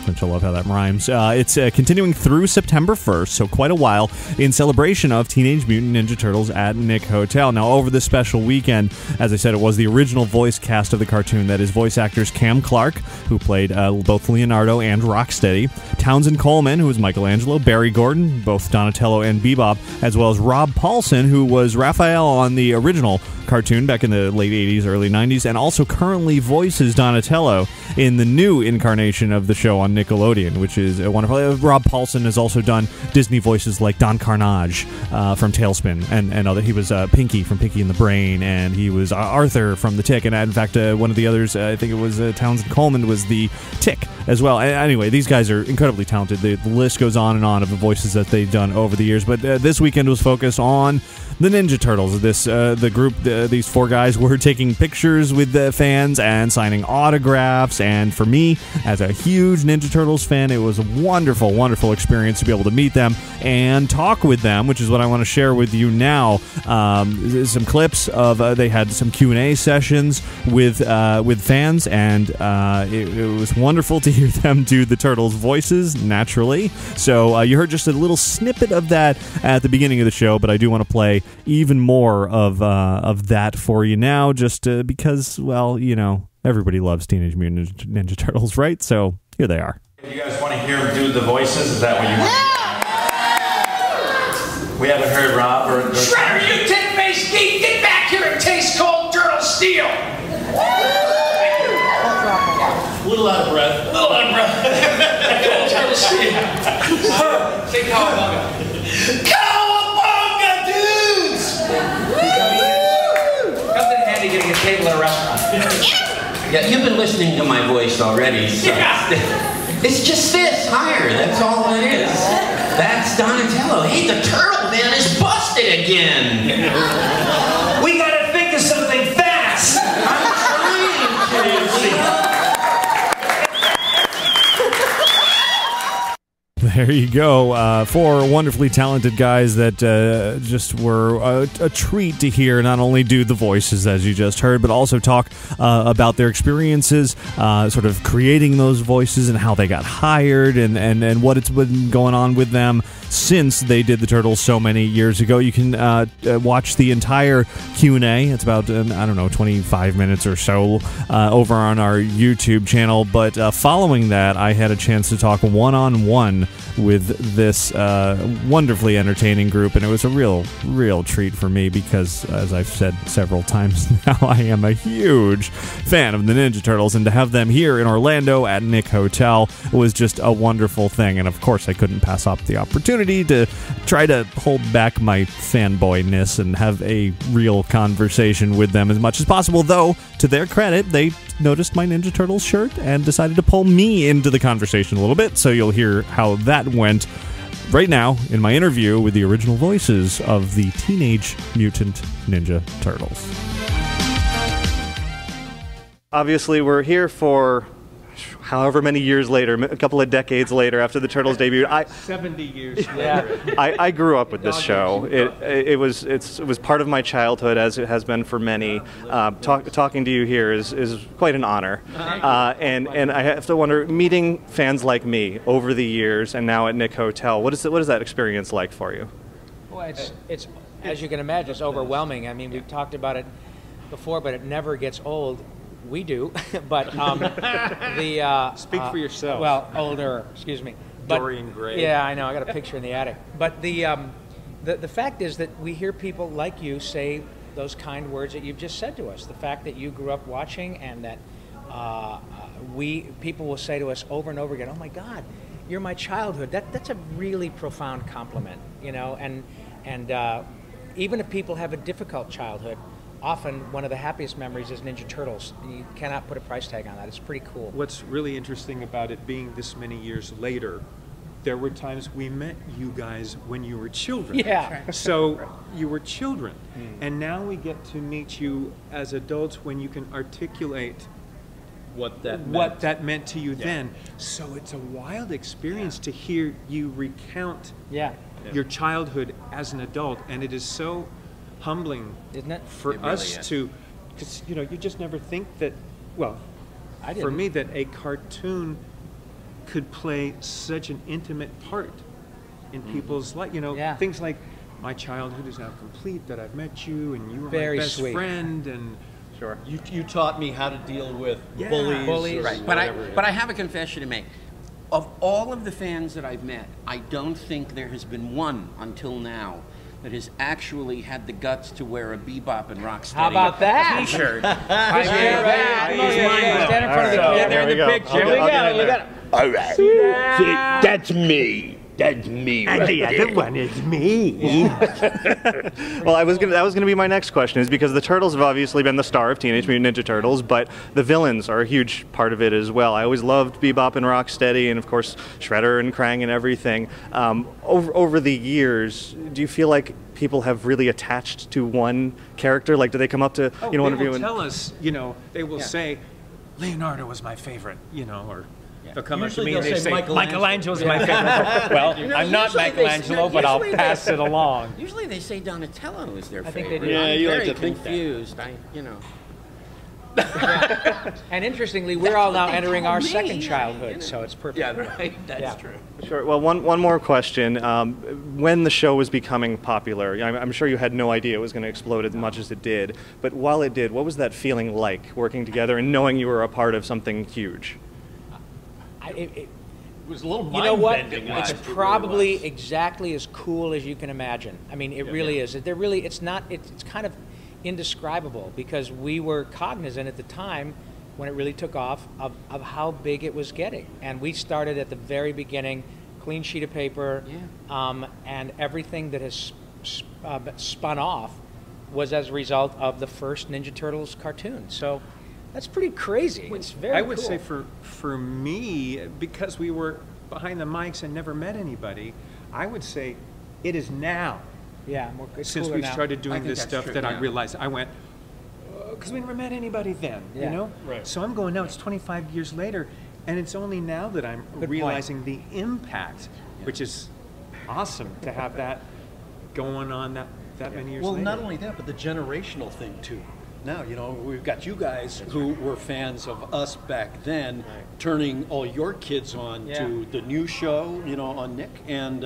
Speaker 1: Which I love how that rhymes. It's continuing through September 1st, so quite a while, in celebration of Teenage Mutant Ninja Turtles at Nick Hotel. Now, over this special weekend, as I said, it was the original voice cast of the cartoon. That is voice actors Cam Clark, who played both Leonardo and Rocksteady, Townsend Coleman, who was Michelangelo, Barry Gordon, both Donatello and Bebop, as well as Rob Paulson, who was Raphael on the original cartoon back in the late 80s, early 90s, and also currently voices Donatello in the new incarnation of the show on Nickelodeon, which is wonderful. Rob Paulson has also done Disney voices like Don Carnage from Tailspin, and other. He was Pinky from Pinky and the Brain, and he was Arthur from The Tick, and in fact, one of the others, I think it was Townsend Coleman, was the Tick as well. Anyway, these guys are incredibly talented. The list goes on and on of the voices that they've done over the years, but this weekend was focused on the Ninja Turtles. The group, these four guys were taking pictures with the fans and signing autographs, and for me, as a huge Ninja Turtles fan, it was a wonderful, wonderful experience to be able to meet them and talk with them, which is what I want to share with you now. Some clips of, they had some Q&A sessions with fans, and it was wonderful to hear them do the Turtles voices, naturally. So you heard just a little snippet of that at the beginning of the show, but I do want to play even more of that for you now, just because, well, everybody loves Teenage Mutant Ninja Turtles, right? So here they are.
Speaker 7: You guys want to hear him do the voices? Is that what you want? Yeah! We haven't heard Rob or
Speaker 2: Shredder, you tin-faced geek! Get back here and taste cold turtle steel!
Speaker 7: A little out of breath.
Speaker 2: A little out of breath. Cold turtle steel. Say cowabunga. Cowabunga, dudes! Comes in handy getting a table at a restaurant.
Speaker 8: Yeah, you've been listening to my voice already, so it's just this, higher, that's all it is. That's Donatello. Hey, the turtle man is busted again.
Speaker 2: We gotta think of something fast!
Speaker 8: I'm trying to.
Speaker 1: There you go. Four wonderfully talented guys that just were a treat to hear, not only do the voices, as you just heard, but also talk about their experiences, sort of creating those voices and how they got hired and what it's been going on with them since they did the Turtles so many years ago. You can watch the entire Q&A. It's about, I don't know, 25 minutes or so over on our YouTube channel. But following that, I had a chance to talk one-on-one with this wonderfully entertaining group, and it was a real treat for me because, as I've said several times now, I am a huge fan of the Ninja Turtles, and to have them here in Orlando at Nick Hotel was just a wonderful thing. And of course, I couldn't pass up the opportunity to try to hold back my fanboyness and have a real conversation with them as much as possible, though, to their credit, they noticed my Ninja Turtles shirt and decided to pull me into the conversation a little bit, so you'll hear how that went right now in my interview with the original voices of the Teenage Mutant Ninja Turtles. Obviously, we're here for however many years later, a couple of decades later after the Turtles debuted.
Speaker 3: 70 years later.
Speaker 1: I grew up with this show. It was part of my childhood, as it has been for many. Talking to you here is quite an honor. And I have to wonder, meeting fans like me over the years and now at Nick Hotel, what is that experience like for you?
Speaker 9: Well, it's as you can imagine, it's overwhelming. I mean, we've talked about it before, but it never gets old. We do, but the
Speaker 3: speak for yourself.
Speaker 9: Well, older, excuse me. But,
Speaker 3: Dorian Gray.
Speaker 9: Yeah, I know. I got a picture in the attic. But the fact is that we hear people like you say those kind words that you've just said to us. The fact that you grew up watching, and that people will say to us over and over again, "Oh my God, you're my childhood." That's a really profound compliment, you know. And even if people have a difficult childhood, often one of the happiest memories is Ninja Turtles. You cannot put a price tag on that. It's pretty cool.
Speaker 3: What's really interesting about it being this many years later, there were times we met you guys when you were children.
Speaker 9: Yeah.
Speaker 3: So you were children. And now we get to meet you as adults when you can articulate what that meant to you then. So it's a wild experience to hear you recount your childhood as an adult. And it is so humbling,
Speaker 9: isn't it?
Speaker 3: For us to, because you just never think that, well, for me, that a cartoon could play such an intimate part in people's life. Things like, my childhood is now complete, that I've met you, and you were my best friend, and
Speaker 6: sure, you taught me how to deal with bullies.
Speaker 8: Right. But I have a confession to make. Of all of the fans that I've met, I don't think there has been one until now that has actually had the guts to wear a Bebop and Rocksteady
Speaker 9: How about that?
Speaker 8: T-shirt.
Speaker 9: Stand in front of the camera.
Speaker 6: There in the picture.
Speaker 9: We got it.
Speaker 6: All right. See, that's me. That's me.
Speaker 3: And the other one is me.
Speaker 1: Well, that was gonna be my next question, is because the Turtles have obviously been the star of Teenage Mutant Ninja Turtles, but the villains are a huge part of it as well. I always loved Bebop and Rocksteady, and of course Shredder and Krang and everything. Over the years, do you feel like people have really attached to one character? Like, do they come up to one of you and
Speaker 3: tell us? They will say, Leonardo was my favorite. Or. They'll come up to me and they say, Michelangelo's my favorite. Well, I'm not Michelangelo, but I'll pass it along.
Speaker 8: Usually they say Donatello is their favorite.
Speaker 9: I think they do.
Speaker 6: Yeah,
Speaker 8: I'm
Speaker 6: you
Speaker 8: very
Speaker 6: like to think
Speaker 8: confused.
Speaker 9: And interestingly, we're all now entering our second childhood, so it's perfect.
Speaker 8: Yeah, right. That's true.
Speaker 1: Sure. Well, one more question. When the show was becoming popular, I'm sure you had no idea it was going to explode as much as it did. But while it did, what was that feeling like, working together and knowing you were a part of something huge?
Speaker 9: It
Speaker 6: was a little mind-bending.
Speaker 9: You know what?
Speaker 6: It's
Speaker 9: probably exactly as cool as you can imagine. I mean, it really is. It's kind of indescribable, because we were cognizant at the time when it really took off of how big it was getting. And we started at the very beginning, clean sheet of paper, and everything that has spun off was as a result of the first Ninja Turtles cartoon. So that's pretty crazy. It's very
Speaker 3: I would
Speaker 9: cool.
Speaker 3: say for me, because we were behind the mics and never met anybody, I would say it is now.
Speaker 9: Yeah,
Speaker 3: since we started doing this stuff that I realized, I went, because we never met anybody then,
Speaker 9: Right.
Speaker 3: So I'm going, now it's 25 years later, and it's only now that I'm realizing the impact which is awesome to have that going on that many years
Speaker 10: well,
Speaker 3: later.
Speaker 10: not only that, but the generational thing too. Now, we've got you guys who were fans of us back then, turning all your kids on to the new show, on Nick, and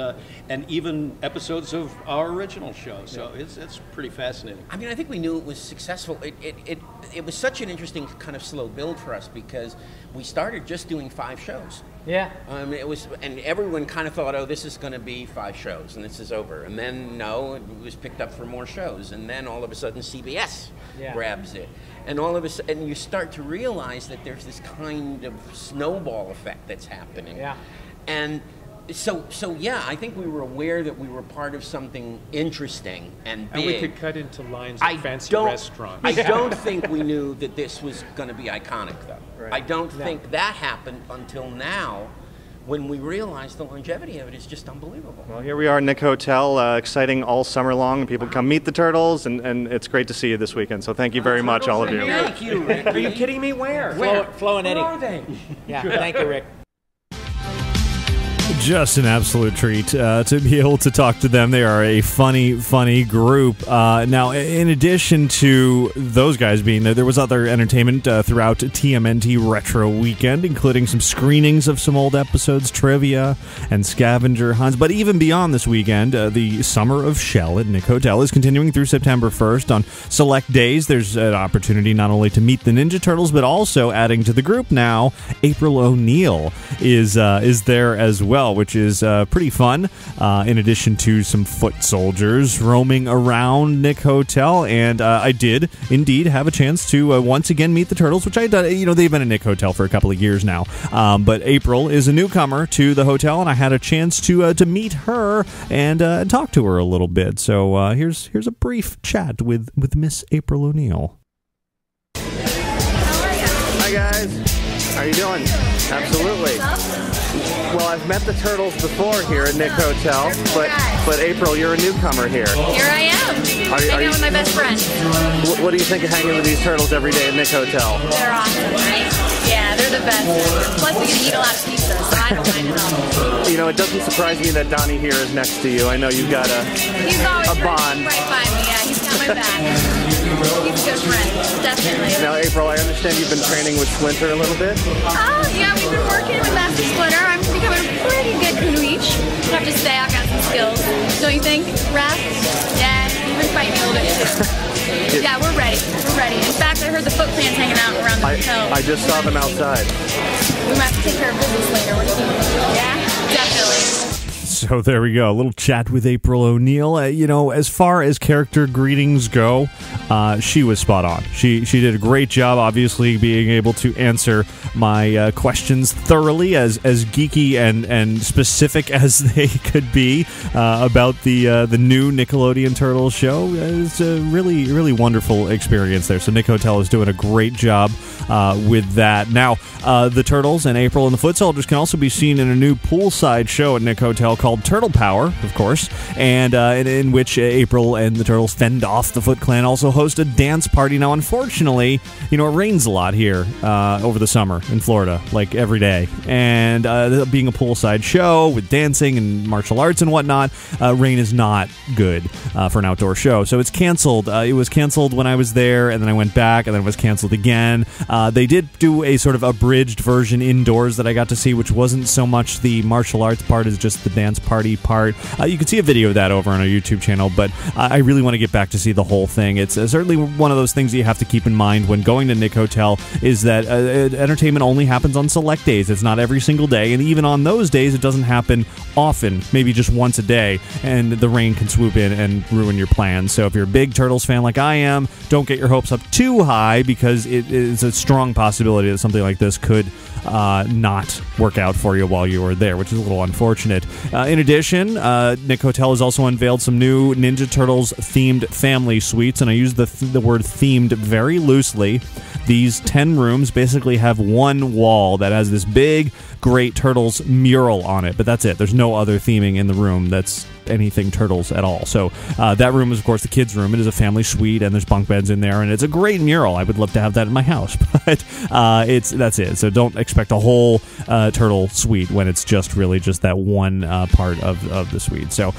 Speaker 10: even episodes of our original show. So it's pretty fascinating.
Speaker 8: I mean, I think we knew it was successful. It was such an interesting kind of slow build for us because we started just doing 5 shows.
Speaker 9: Yeah.
Speaker 8: And everyone kind of thought, oh, this is going to be 5 shows and this is over. And then, no, it was picked up for more shows. And then all of a sudden CBS grabs it. And all of a sudden you start to realize that there's this kind of snowball effect that's happening.
Speaker 9: Yeah.
Speaker 8: And so yeah, I think we were aware that we were part of something interesting and big.
Speaker 3: And we could cut into lines at fancy restaurants.
Speaker 8: I don't think we knew that this was going to be iconic, though. Right. I don't think that happened until now, when we realized the longevity of it is just unbelievable.
Speaker 11: Well, here we are, Nick Hotel, exciting all summer long. People come meet the Turtles, and it's great to see you this weekend. So thank you very much, all of you.
Speaker 8: Thank you, Rick.
Speaker 3: Are you kidding me? Where?
Speaker 9: Flo and Eddie.
Speaker 3: Where are they?
Speaker 9: Yeah, thank you, Rick.
Speaker 1: Just an absolute treat to be able to talk to them. They are a funny group. Now, in addition to those guys being there was other entertainment throughout TMNT Retro Weekend, including some screenings of some old episodes, trivia, and scavenger hunts. But even beyond this weekend, the Summer of Shell at Nick Hotel is continuing through September 1st. On select days, there's an opportunity not only to meet the Ninja Turtles, but also adding to the group now, April O'Neil is there as well, which is pretty fun, in addition to some foot soldiers roaming around Nick Hotel. And I did indeed have a chance to once again meet the Turtles, which I done. They've been at Nick Hotel for a couple of years now, but April is a newcomer to the hotel, and I had a chance to meet her and talk to her a little bit. So here's a brief chat with Miss April O'Neil.
Speaker 11: Hi guys, how are you doing? Absolutely. Well, I've met the Turtles before here at Nick Hotel, but April, you're a newcomer here.
Speaker 12: Here I am, hanging out with my best friend.
Speaker 11: What do you think of hanging with these Turtles every day at Nick Hotel?
Speaker 12: They're awesome, right? Yeah, they're the best. Plus, we get to eat a lot of pizza, so I don't mind at all.
Speaker 11: It doesn't surprise me that Donnie here is next to you. I know you've got a bond.
Speaker 12: Right by me, yeah, he's got my back. He's a good friend, definitely.
Speaker 11: Now, April, I understand you've been training with Splinter a little bit?
Speaker 12: Yeah, we've been working with Master Splinter. I'm becoming a pretty good Kunoichi. I have to say, I've got some skills. Don't you think, Raph? Yeah, you've been fighting me a little bit too. Yeah, we're ready. We're ready. In fact, I heard the Foot Clan's hanging out around the hotel.
Speaker 11: I just saw them outside.
Speaker 12: We might have to take care of business later. What do you think? Yeah, definitely.
Speaker 1: So there we go, a little chat with April O'Neil. As far as character greetings go, she was spot on. She did a great job, obviously, being able to answer my questions thoroughly, as geeky and specific as they could be about the new Nickelodeon Turtles show. It's a really, really wonderful experience there. So Nick Hotel is doing a great job with that. Now, the Turtles and April and the Foot Soldiers can also be seen in a new poolside show at Nick Hotel called Turtle Power, of course, and in which April and the Turtles fend off the Foot Clan, also host a dance party. Now, unfortunately, it rains a lot here over the summer in Florida, like every day, and being a poolside show with dancing and martial arts and whatnot, rain is not good for an outdoor show, so it's canceled. It was canceled when I was there, and then I went back, and then it was canceled again. They did do a sort of abridged version indoors that I got to see, which wasn't so much the martial arts part as just the dance party part. You can see a video of that over on our YouTube channel, but I really want to get back to see the whole thing. It's certainly one of those things that you have to keep in mind when going to Nick Hotel, is that entertainment only happens on select days. It's not every single day, and even on those days, it doesn't happen often, maybe just once a day, and the rain can swoop in and ruin your plans. So if you're a big Turtles fan like I am, don't get your hopes up too high, because it is a strong possibility that something like this could not work out for you while you are there, which is a little unfortunate. In addition, Nick Hotel has also unveiled some new Ninja Turtles themed family suites, and I use the word themed very loosely. These 10 rooms basically have one wall that has this big great Turtles mural on it, but that's it. There's no other theming in the room that's anything Turtles at all. So that room is, of course, the kids' room. It is a family suite, and there's bunk beds in there, and it's a great mural. I would love to have that in my house, but that's it. So don't expect a whole Turtle suite when it's just really just that one part of the suite. So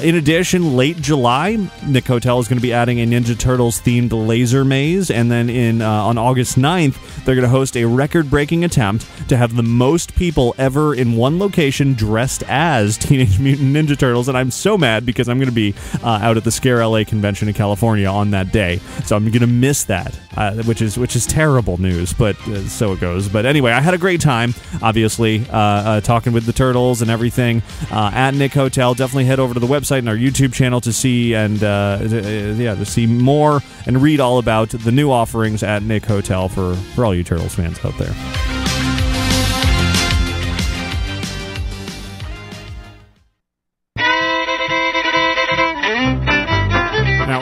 Speaker 1: in addition, late July, Nick Hotel is going to be adding a Ninja Turtles themed laser maze, and then on August 9th, they're going to host a record-breaking attempt to have the most people ever in one location dressed as Teenage Mutant Ninja Turtles, and I'm so mad because I'm going to be out at the Scare LA convention in California on that day, so I'm going to miss that, which is terrible news, but so it goes. But anyway, I had a great time, obviously, talking with the Turtles and everything at Nick Hotel. Definitely head over to the website and our YouTube channel to see and to see more and read all about the new offerings at Nick Hotel for all you Turtles fans out there.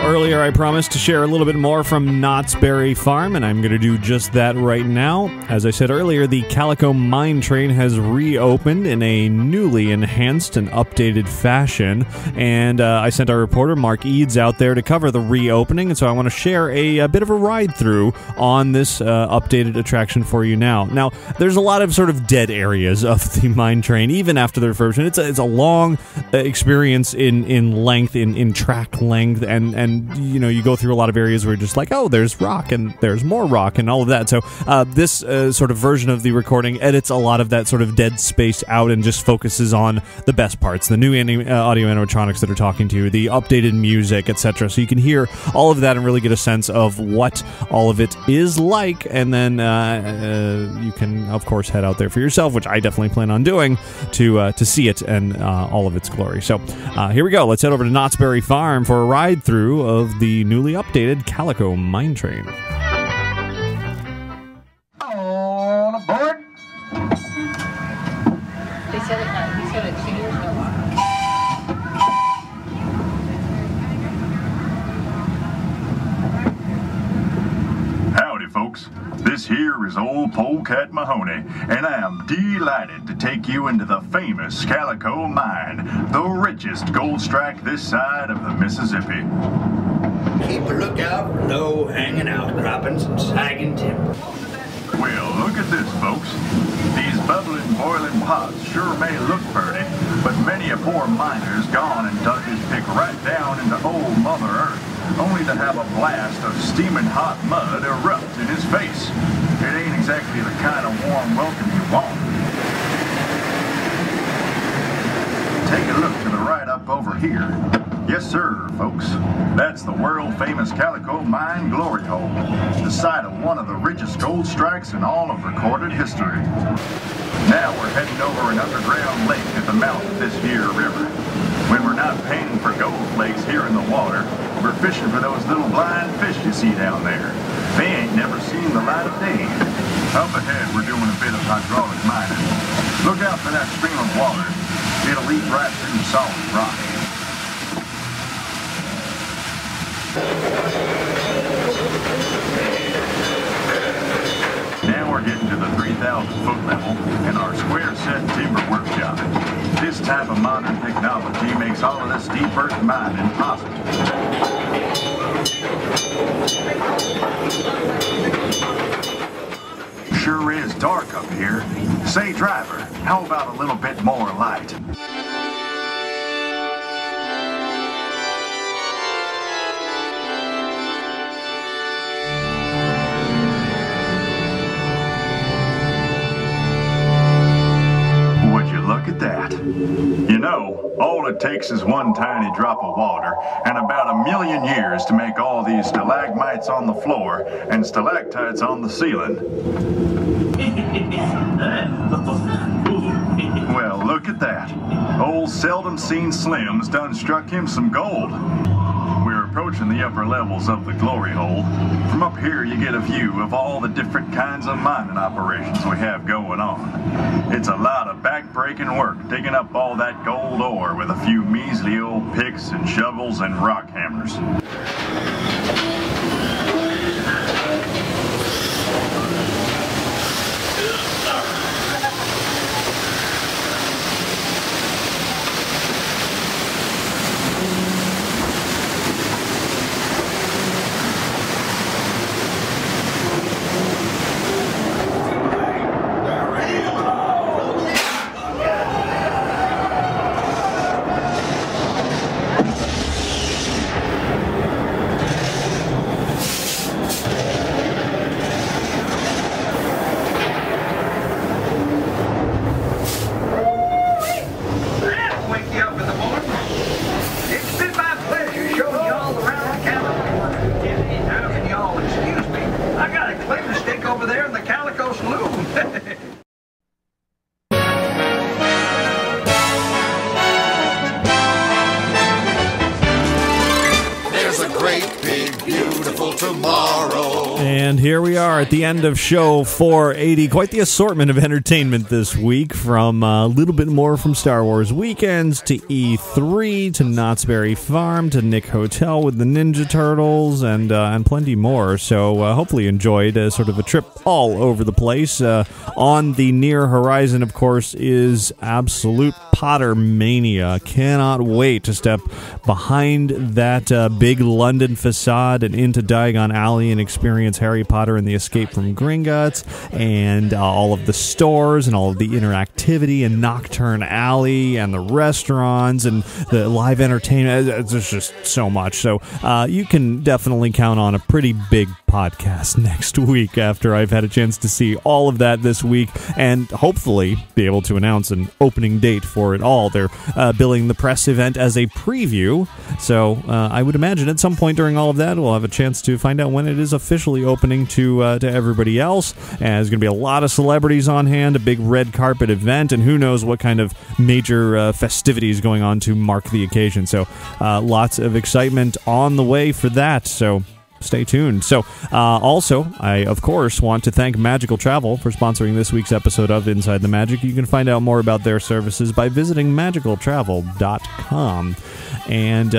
Speaker 1: Earlier, I promised to share a little bit more from Knott's Berry Farm, and I'm going to do just that right now. As I said earlier, the Calico Mine Train has reopened in a newly enhanced and updated fashion, and I sent our reporter, Mark Eads, out there to cover the reopening, and so I want to share a bit of a ride-through on this updated attraction for you now. Now, there's a lot of sort of dead areas of the mine train, even after the refurbishment. It's a long experience in length, in track length, and you know, you go through a lot of areas where you're just like, oh, there's rock and there's more rock and all of that. So this sort of version of the recording edits a lot of that sort of dead space out and just focuses on the best parts, the new audio animatronics that are talking to you, the updated music, etc. So you can hear all of that and really get a sense of what all of it is like. And then you can, of course, head out there for yourself, which I definitely plan on doing, to see it and all of its glory. So here we go. Let's head over to Knott's Berry Farm for a ride through of the newly updated Calico Mine Train.
Speaker 4: All aboard!
Speaker 13: They said it 2 years ago.
Speaker 14: Howdy, folks. This here is old Polecat Mahoney, and I am delighted to take you into the famous Calico Mine, the richest gold strike this side of the Mississippi.
Speaker 6: Keep a lookout for low-hanging outcroppings and sagging timber.
Speaker 14: Well, look at this, folks. These bubbling, boiling pots sure may look pretty, but many a poor miner's gone and dug his pick right down into old Mother Earth, only to have a blast of steaming hot mud erupt in his face. It ain't exactly the kind of warm welcome you want. Take a look to the right up over here. Yes, sir, folks. That's the world-famous Calico Mine Glory Hole, the site of one of the richest gold strikes in all of recorded history. Now we're heading over an underground lake at the mouth of this here river. When we're not panning for gold flakes here in the water, we're fishing for those little blind fish you see down there. They ain't never seen the light of day. Up ahead, we're doing a bit of hydraulic mining. Look out for that stream of water. It'll lead right through solid rock. Now we're getting to the 3,000-foot level in our square-set timber workshop. This type of modern technology makes all of this deep earth mining possible. Sure is dark up here. Say, driver, how about a little bit more light? Look at that. You know, all it takes is one tiny drop of water and about 1,000,000 years to make all these stalagmites on the floor and stalactites on the ceiling. Well, look at that. Old seldom seen Slim's done struck him some gold. We're approaching the upper levels of the glory hole. From up here you get a view of all the different kinds of mining operations we have going on. It's a lot of back-breaking work digging up all that gold ore with a few measly old picks and shovels and rock hammers.
Speaker 1: And here we are at the end of show 480. Quite the assortment of entertainment this week, from a little bit more from Star Wars Weekends to E3 to Knott's Berry Farm to Nick Hotel with the Ninja Turtles and plenty more. So hopefully you enjoyed sort of a trip all over the place. On the near horizon, of course, is absolute Potter mania. Cannot wait to step behind that big London facade and into Diagon Alley and experience Harry Potter and the Escape from Gringotts and all of the stores and all of the interactivity and Nocturne Alley and the restaurants and the live entertainment. There's just so much. So you can definitely count on a pretty big podcast next week after I've had a chance to see all of that this week and hopefully be able to announce an opening date for it all. They're billing the press event as a preview, so I would imagine at some point during all of that we'll have a chance to find out when it is officially opening to everybody else. And there's going to be a lot of celebrities on hand, a big red carpet event, and who knows what kind of major festivities going on to mark the occasion. So lots of excitement on the way for that. So stay tuned. So, also, I, of course, want to thank Magical Travel for sponsoring this week's episode of Inside the Magic. You can find out more about their services by visiting magicaltravel.com. And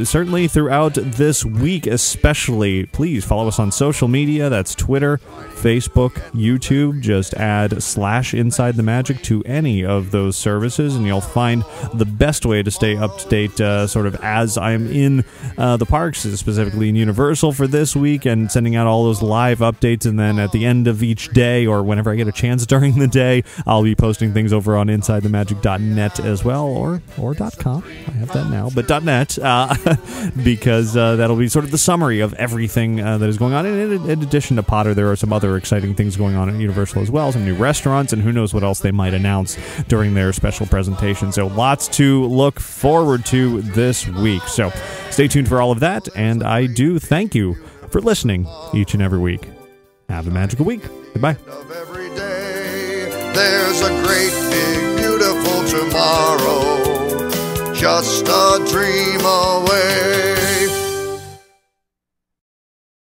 Speaker 1: certainly throughout this week especially, please follow us on social media. That's Twitter, Facebook, YouTube. Just add /Inside the Magic to any of those services, and you'll find the best way to stay up to date sort of as I'm in the parks, specifically in Universal for this week, and sending out all those live updates. And then at the end of each day, or whenever I get a chance during the day, I'll be posting things over on InsideTheMagic.net as well, or .com. I have that now. But .net, because that'll be sort of the summary of everything that is going on. And in addition to Potter, there are some other exciting things going on at Universal as well, some new restaurants, and who knows what else they might announce during their special presentation. So lots to look forward to this week. So stay tuned for all of that, and I do thank you for listening each and every week. Have a magical week. Goodbye.
Speaker 15: There's a great big beautiful tomorrow, just a dream away.